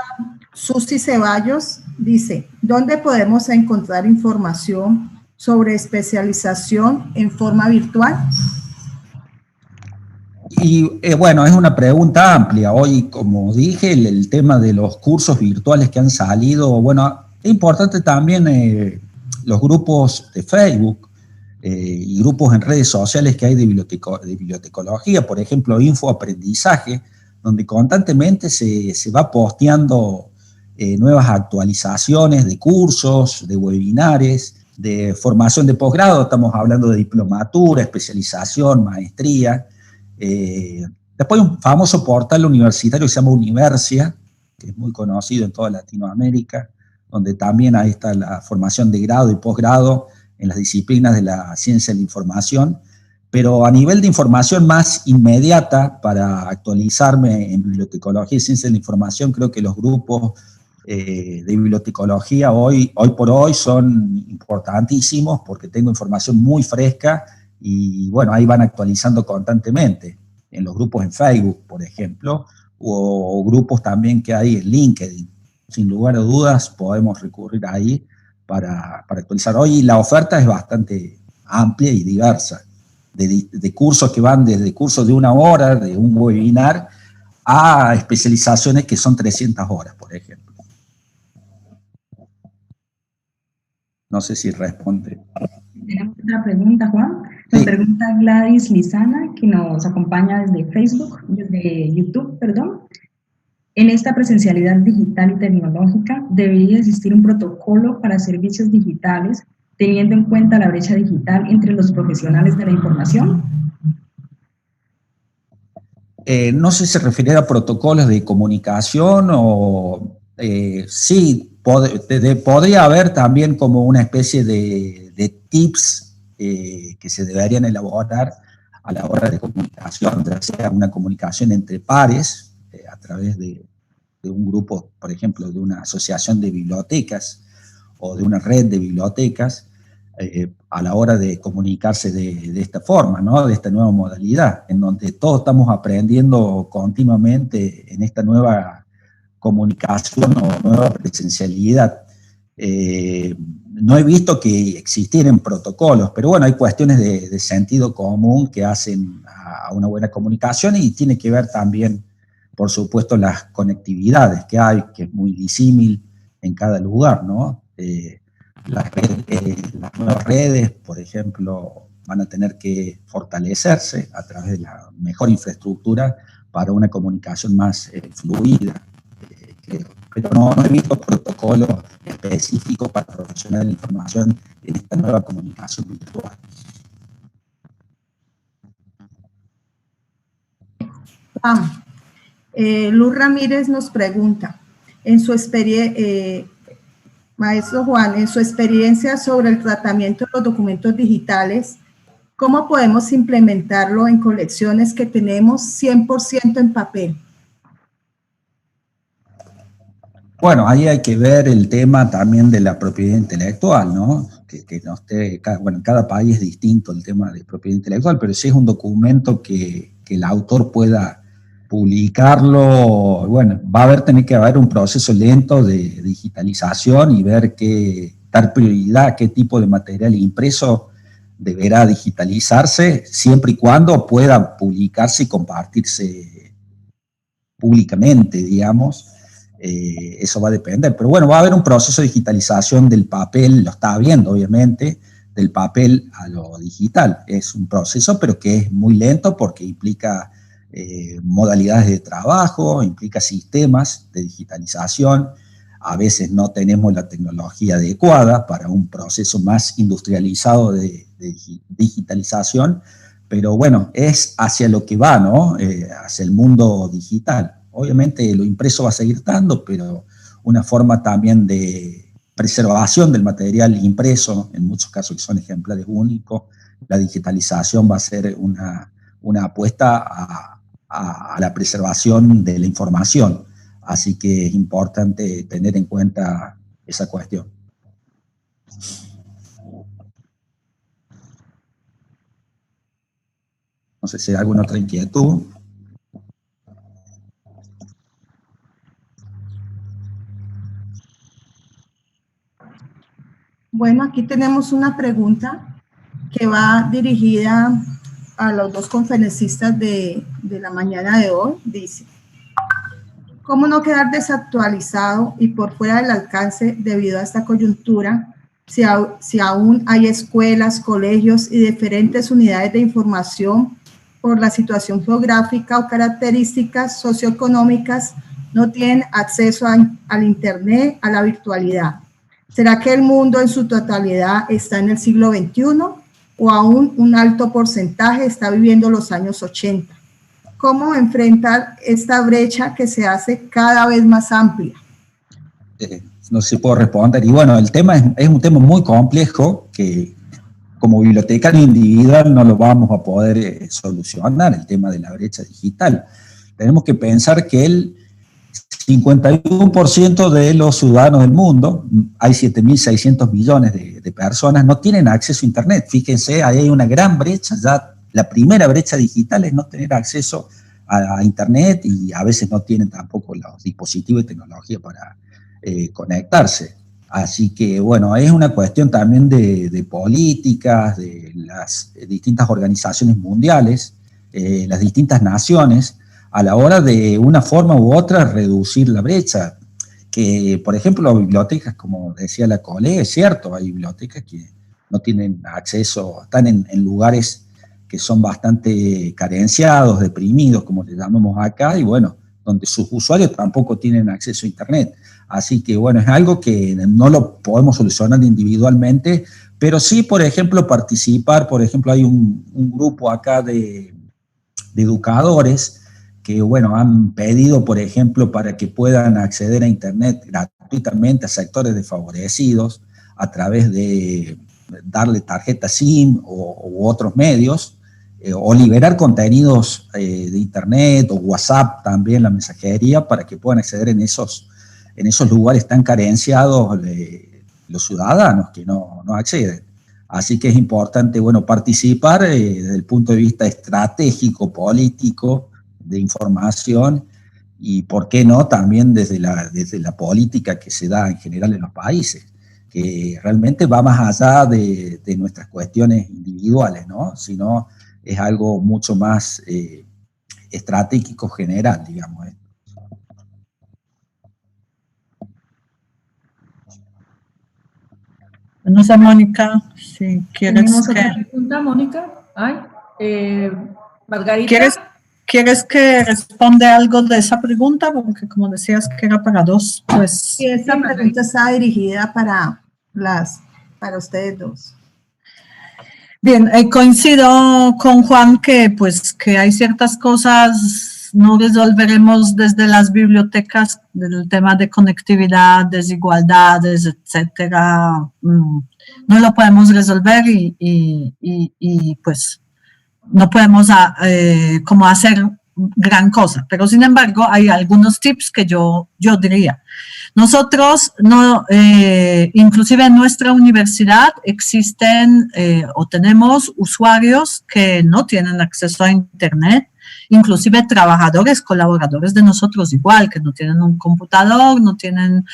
[SPEAKER 3] Susi Ceballos, dice, ¿dónde podemos encontrar información sobre especialización en forma virtual?
[SPEAKER 2] Y bueno, es una pregunta amplia. Hoy, como dije, el tema de los cursos virtuales que han salido, bueno, es importante también los grupos de Facebook y grupos en redes sociales que hay de bibliotecología, por ejemplo, Infoaprendizaje, donde constantemente se va posteando nuevas actualizaciones de cursos, de webinares, de formación de posgrado. Estamos hablando de diplomatura, especialización, maestría. Después un famoso portal universitario que se llama Universia, que es muy conocido en toda Latinoamérica, donde también ahí está la formación de grado y posgrado en las disciplinas de la ciencia de la información. Pero a nivel de información más inmediata, para actualizarme en bibliotecología y ciencia de la información, creo que los grupos de bibliotecología hoy por hoy son importantísimos porque tengo información muy fresca y bueno, ahí van actualizando constantemente. En los grupos en Facebook, por ejemplo, o grupos también que hay en LinkedIn. Sin lugar a dudas podemos recurrir ahí para actualizar. Hoy la oferta es bastante amplia y diversa, de cursos que van desde cursos de 1 hora, de un webinar, a especializaciones que son 300 horas, por ejemplo. No sé si responde.
[SPEAKER 4] Tenemos otra pregunta, Juan.
[SPEAKER 2] Sí.
[SPEAKER 4] Nos pregunta Gladys Lizana, que nos acompaña desde Facebook, desde YouTube, perdón. En esta presencialidad digital y tecnológica, ¿debería existir un protocolo para servicios digitales, teniendo en cuenta la brecha digital entre los profesionales de la información?
[SPEAKER 2] No sé si se refiere a protocolos de comunicación o sí, podría haber también como una especie de tips que se deberían elaborar a la hora de comunicación, ya sea una comunicación entre pares, a través de un grupo, por ejemplo, de una asociación de bibliotecas o de una red de bibliotecas, a la hora de comunicarse de esta forma, ¿no? De esta nueva modalidad, en donde todos estamos aprendiendo continuamente en esta nueva comunicación o nueva presencialidad. No he visto que existieran protocolos, pero bueno, hay cuestiones de sentido común que hacen a una buena comunicación y tiene que ver también, por supuesto, las conectividades que hay, que es muy disímil en cada lugar, ¿no? Las nuevas redes, por ejemplo, van a tener que fortalecerse a través de la mejor infraestructura para una comunicación más fluida. Pero no he visto protocolos específicos para profesionales de la información en esta nueva comunicación virtual.
[SPEAKER 3] Luz Ramírez nos pregunta, maestro Juan, en su experiencia sobre el tratamiento de los documentos digitales, ¿cómo podemos implementarlo en colecciones que tenemos 100% en papel?
[SPEAKER 2] Bueno, ahí hay que ver el tema también de la propiedad intelectual, ¿no? Que no esté, bueno, en cada país es distinto el tema de propiedad intelectual, pero si es un documento que el autor pueda publicarlo, bueno, tener que haber un proceso lento de digitalización y ver dar prioridad a qué tipo de material impreso deberá digitalizarse, siempre y cuando pueda publicarse y compartirse públicamente, digamos. Eso va a depender, pero bueno, va a haber un proceso de digitalización del papel, lo está habiendo obviamente, del papel a lo digital. Es un proceso, pero que es muy lento porque implica modalidades de trabajo, implica sistemas de digitalización. A veces no tenemos la tecnología adecuada para un proceso más industrializado de digitalización, pero bueno, es hacia lo que va, ¿no? Hacia el mundo digital. Obviamente lo impreso va a seguir estando, pero una forma también de preservación del material impreso, en muchos casos que son ejemplares únicos, la digitalización va a ser una apuesta a la preservación de la información. Así que es importante tener en cuenta esa cuestión. No sé si hay alguna otra inquietud.
[SPEAKER 3] Bueno, aquí tenemos una pregunta que va dirigida a los dos conferencistas de la mañana de hoy. Dice, ¿cómo no quedar desactualizado y por fuera del alcance debido a esta coyuntura si aún hay escuelas, colegios y diferentes unidades de información por la situación geográfica o características socioeconómicas no tienen acceso al Internet, a la virtualidad? ¿Será que el mundo en su totalidad está en el siglo XXI o aún un alto porcentaje está viviendo los años 80? ¿Cómo enfrentar esta brecha que se hace cada vez más amplia?
[SPEAKER 2] No sé si puedo responder. Y bueno, el tema es un tema muy complejo que como bibliotecario individual no lo vamos a poder solucionar, el tema de la brecha digital. Tenemos que pensar que el 51% de los ciudadanos del mundo, hay 7.600 millones de personas, no tienen acceso a Internet. Fíjense, ahí hay una gran brecha, ya la primera brecha digital es no tener acceso a Internet y a veces no tienen tampoco los dispositivos y tecnología para conectarse. Así que, bueno, es una cuestión también de políticas, de las distintas organizaciones mundiales, las distintas naciones, a la hora de una forma u otra reducir la brecha. Que, por ejemplo, bibliotecas, como decía la colega, es cierto, hay bibliotecas que no tienen acceso, están en lugares que son bastante carenciados, deprimidos, como le llamamos acá, y bueno, donde sus usuarios tampoco tienen acceso a Internet. Así que, bueno, es algo que no lo podemos solucionar individualmente, pero sí, por ejemplo, participar. Por ejemplo, hay un grupo acá de educadores que, bueno, han pedido, por ejemplo, para que puedan acceder a Internet gratuitamente a sectores desfavorecidos a través de darle tarjeta SIM u otros medios, o liberar contenidos de Internet o WhatsApp también, la mensajería, para que puedan acceder en esos lugares tan carenciados los ciudadanos que no acceden. Así que es importante, bueno, participar desde el punto de vista estratégico, político, de información, y por qué no también desde la política que se da en general en los países, que realmente va más allá de nuestras cuestiones individuales, ¿no? Sino es algo mucho más estratégico general, digamos.
[SPEAKER 5] No sé, Mónica, si quieres
[SPEAKER 1] ¿Tenemos otra
[SPEAKER 5] que...
[SPEAKER 1] pregunta, Mónica? Margarita.
[SPEAKER 5] ¿Quieres que responda algo de esa pregunta? Porque como decías que era para dos, pues...
[SPEAKER 3] Sí, esta pregunta está dirigida para ustedes dos.
[SPEAKER 5] Bien, coincido con Juan que hay ciertas cosas no resolveremos desde las bibliotecas, del tema de conectividad, desigualdades, etcétera. No lo podemos resolver y pues no podemos como hacer gran cosa, pero sin embargo hay algunos tips que yo diría. Nosotros, inclusive en nuestra universidad existen o tenemos usuarios que no tienen acceso a Internet, inclusive trabajadores, colaboradores de nosotros igual, que no tienen un computador, no tienen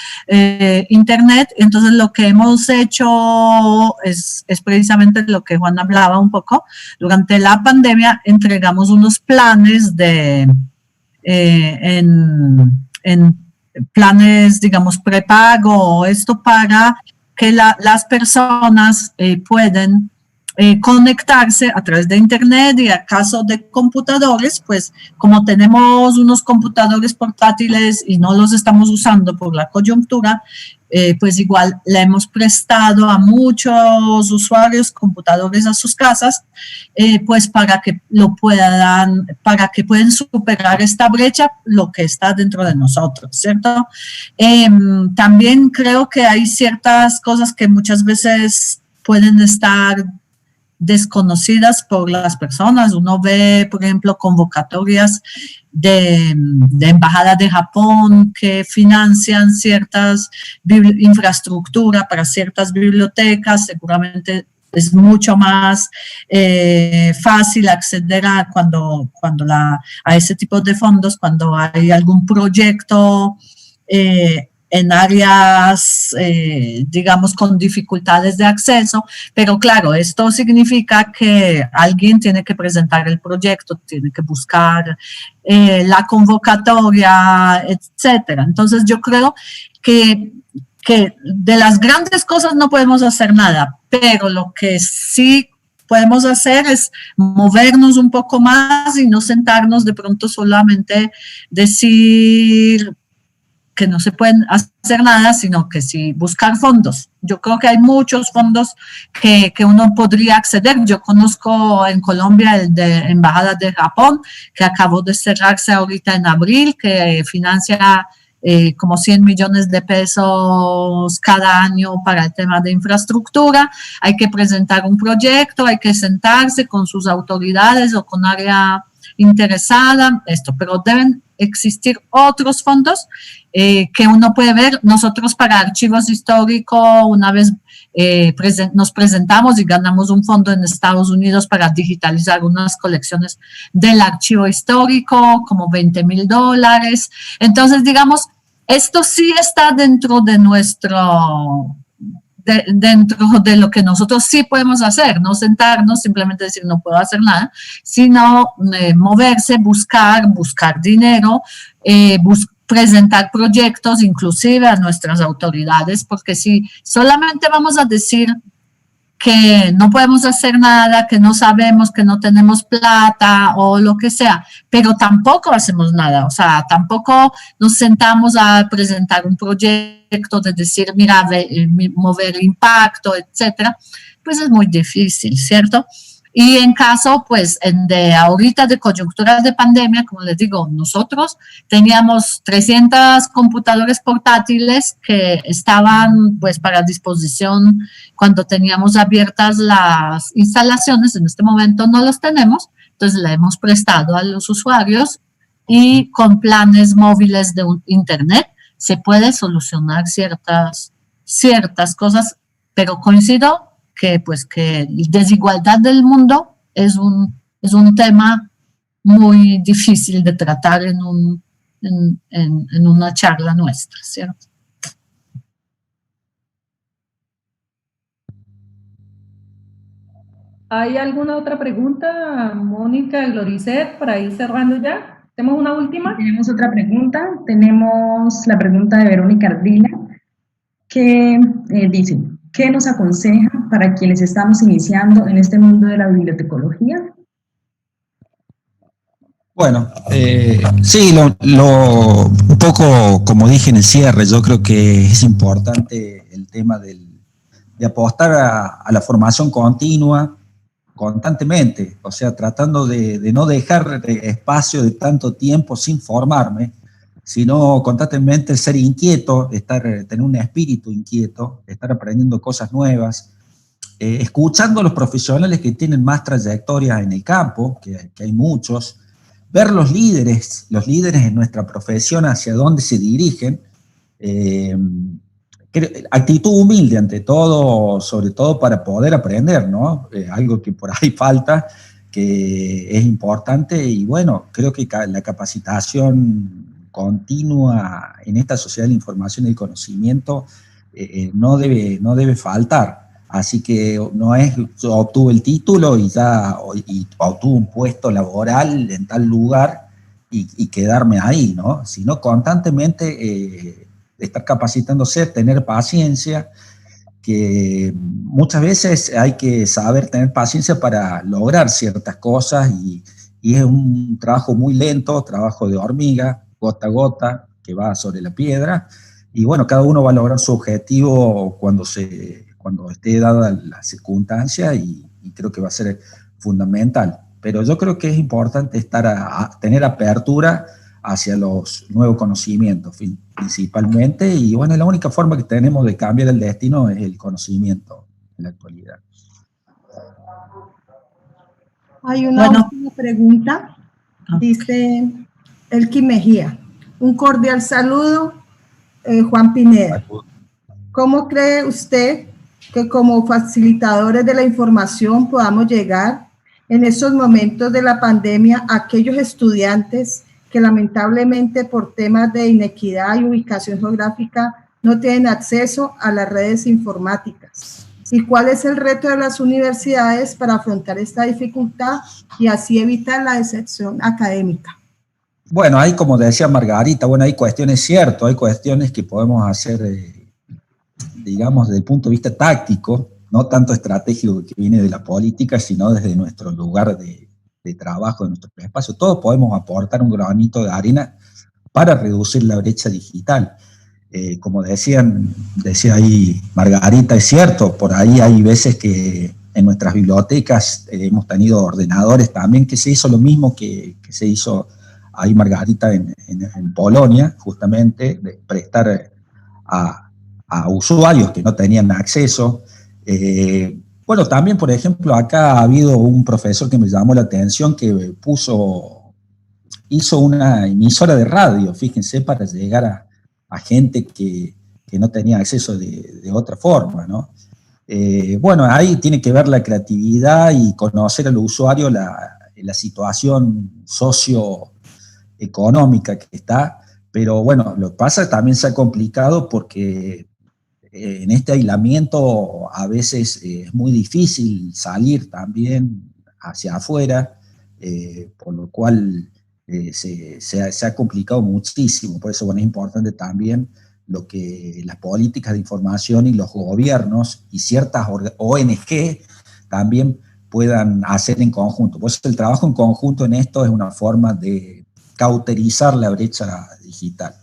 [SPEAKER 5] Internet. Entonces lo que hemos hecho es precisamente lo que Juan hablaba un poco. Durante la pandemia entregamos unos planes en planes, digamos, prepago, esto para que las personas pueden conectarse a través de Internet, y a caso de computadores, pues como tenemos unos computadores portátiles y no los estamos usando por la coyuntura, pues igual le hemos prestado a muchos usuarios computadores a sus casas, pues para que puedan superar esta brecha, lo que está dentro de nosotros, ¿cierto? También creo que hay ciertas cosas que muchas veces pueden estar desconocidas por las personas. Uno ve, por ejemplo, convocatorias de Embajada de Japón que financian ciertas infraestructura para ciertas bibliotecas. Seguramente es mucho más fácil acceder a ese tipo de fondos cuando hay algún proyecto en áreas, digamos, con dificultades de acceso, pero claro, esto significa que alguien tiene que presentar el proyecto, tiene que buscar la convocatoria, etcétera. Entonces yo creo que de las grandes cosas no podemos hacer nada, pero lo que sí podemos hacer es movernos un poco más y no sentarnos de pronto solamente decir que no se pueden hacer nada, sino que sí buscar fondos. Yo creo que hay muchos fondos que uno podría acceder. Yo conozco en Colombia el de Embajada de Japón, que acabó de cerrarse ahorita en abril, que financia como 100 millones de pesos cada año para el tema de infraestructura. Hay que presentar un proyecto, hay que sentarse con sus autoridades o con área interesada, pero deben existir otros fondos que uno puede ver. Nosotros para archivos históricos una vez nos presentamos y ganamos un fondo en Estados Unidos para digitalizar unas colecciones del archivo histórico, como $20,000. Entonces, digamos, esto sí está dentro de dentro de lo que nosotros sí podemos hacer, no sentarnos, simplemente decir no puedo hacer nada, sino moverse, buscar dinero, presentar proyectos inclusive a nuestras autoridades, porque si solamente vamos a decir que no podemos hacer nada, que no sabemos, que no tenemos plata o lo que sea, pero tampoco hacemos nada, o sea, tampoco nos sentamos a presentar un proyecto de decir, mira, mover impacto, etcétera, pues es muy difícil, ¿cierto? Y en caso, pues, de ahorita de coyuntura de pandemia, como les digo, nosotros teníamos 300 computadores portátiles que estaban, pues, para disposición cuando teníamos abiertas las instalaciones. En este momento no los tenemos, entonces le hemos prestado a los usuarios y con planes móviles de internet se puede solucionar ciertas cosas, pero coincido que pues que la desigualdad del mundo es un tema muy difícil de tratar en una charla nuestra, ¿cierto?
[SPEAKER 1] ¿Hay alguna otra pregunta, Mónica, Gloricet, para ir cerrando ya? ¿Tenemos una última?
[SPEAKER 4] Tenemos otra pregunta. Tenemos la pregunta de Verónica Ardila, que dice: ¿qué nos aconseja para quienes estamos iniciando en este mundo de la bibliotecología?
[SPEAKER 2] Bueno, sí, un poco como dije en el cierre, yo creo que es importante el tema de apostar a la formación continua, constantemente, o sea, tratando de no dejar espacio de tanto tiempo sin formarme, sino constantemente ser inquieto, tener un espíritu inquieto, estar aprendiendo cosas nuevas, escuchando a los profesionales que tienen más trayectoria en el campo, que hay muchos, ver los líderes en nuestra profesión hacia dónde se dirigen, actitud humilde ante todo, sobre todo para poder aprender, ¿no? Algo que por ahí falta, que es importante, y bueno, creo que la capacitación continua en esta sociedad de la información y el conocimiento no debe faltar. Así que no es yo obtuve el título y obtuve un puesto laboral en tal lugar y quedarme ahí, ¿no? Sino constantemente estar capacitándose, tener paciencia, que muchas veces hay que saber tener paciencia para lograr ciertas cosas y es un trabajo muy lento, trabajo de hormiga, gota a gota, que va sobre la piedra, y bueno, cada uno va a lograr su objetivo cuando esté dada la circunstancia y creo que va a ser fundamental. Pero yo creo que es importante tener apertura hacia los nuevos conocimientos principalmente, y bueno, la única forma que tenemos de cambiar el destino es el conocimiento en la actualidad.
[SPEAKER 3] Hay una última pregunta, dice Elki Mejía: un cordial saludo, Juan Pineda. ¿Cómo cree usted que como facilitadores de la información podamos llegar en estos momentos de la pandemia a aquellos estudiantes que lamentablemente por temas de inequidad y ubicación geográfica no tienen acceso a las redes informáticas? ¿Y cuál es el reto de las universidades para afrontar esta dificultad y así evitar la deserción académica?
[SPEAKER 2] Bueno, hay, como decía Margarita, bueno, hay cuestiones, cierto, hay cuestiones que podemos hacer, digamos, desde el punto de vista táctico, no tanto estratégico que viene de la política, sino desde nuestro lugar de trabajo, de nuestro espacio. Todos podemos aportar un granito de arena para reducir la brecha digital. Como decía ahí Margarita, es cierto, por ahí hay veces que en nuestras bibliotecas hemos tenido ordenadores también, que se hizo lo mismo que se hizo ahí Margarita en Polonia, justamente, de prestar a usuarios que no tenían acceso. Bueno, también, por ejemplo, acá ha habido un profesor que me llamó la atención que hizo una emisora de radio, fíjense, para llegar a gente que no tenía acceso de otra forma, ¿no? Bueno, ahí tiene que ver la creatividad y conocer al usuario la situación socioeconómica que está, pero bueno, lo que pasa es que también se ha complicado porque en este aislamiento a veces es muy difícil salir también hacia afuera, por lo cual se ha complicado muchísimo. Por eso, bueno, es importante también las políticas de información y los gobiernos y ciertas ONG también puedan hacer en conjunto. Por eso el trabajo en conjunto en esto es una forma de cauterizar la brecha digital.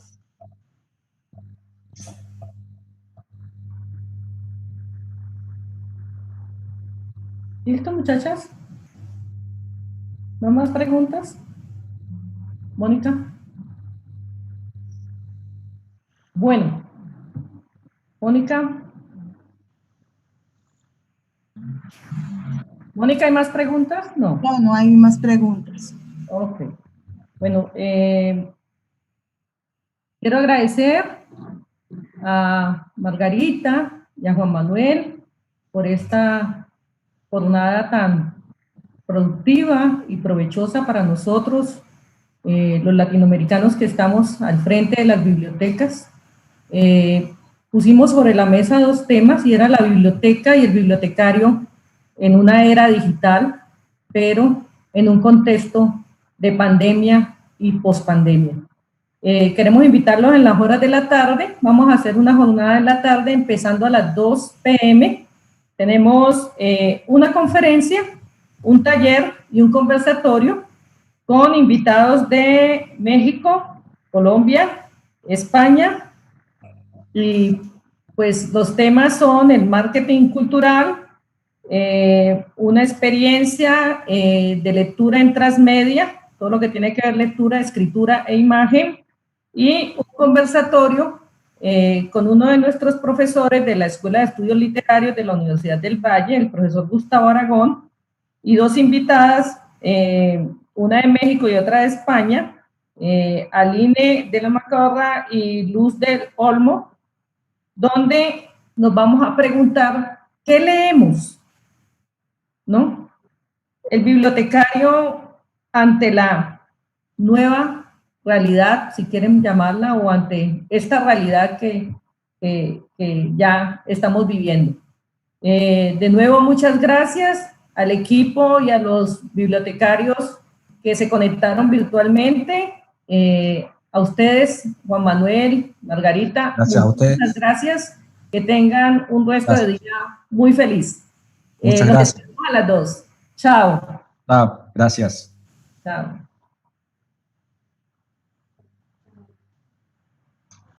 [SPEAKER 1] ¿Listo, muchachas? ¿No más preguntas? Mónica. Bueno, Mónica. Mónica, ¿hay más preguntas? No.
[SPEAKER 3] No, no hay más preguntas.
[SPEAKER 1] Ok. Bueno, quiero agradecer a Margarita y a Juan Manuel por esta jornada tan productiva y provechosa para nosotros, los latinoamericanos que estamos al frente de las bibliotecas. Pusimos sobre la mesa dos temas, y era la biblioteca y el bibliotecario en una era digital, pero en un contexto de pandemia y pospandemia. Queremos invitarlos en las horas de la tarde. Vamos a hacer una jornada en la tarde empezando a las 2 p.m. Tenemos una conferencia, un taller y un conversatorio con invitados de México, Colombia, España, y pues los temas son el marketing cultural, una experiencia de lectura en transmedia, todo lo que tiene que ver lectura, escritura e imagen, y un conversatorio con uno de nuestros profesores de la Escuela de Estudios Literarios de la Universidad del Valle, el profesor Gustavo Aragón, y dos invitadas, una de México y otra de España, Aline de la Macorra y Luz del Olmo, donde nos vamos a preguntar ¿qué leemos? ¿No? El bibliotecario ante la nueva realidad, si quieren llamarla, o ante esta realidad que ya estamos viviendo. De nuevo, muchas gracias al equipo y a los bibliotecarios que se conectaron virtualmente. A ustedes, Juan Manuel, Margarita,
[SPEAKER 2] gracias a ustedes.
[SPEAKER 1] Muchas gracias. Que tengan un resto de día muy feliz.
[SPEAKER 2] Muchas gracias.
[SPEAKER 1] Nos vemos a las 2. Chao.
[SPEAKER 2] Chao, gracias.
[SPEAKER 1] Chao.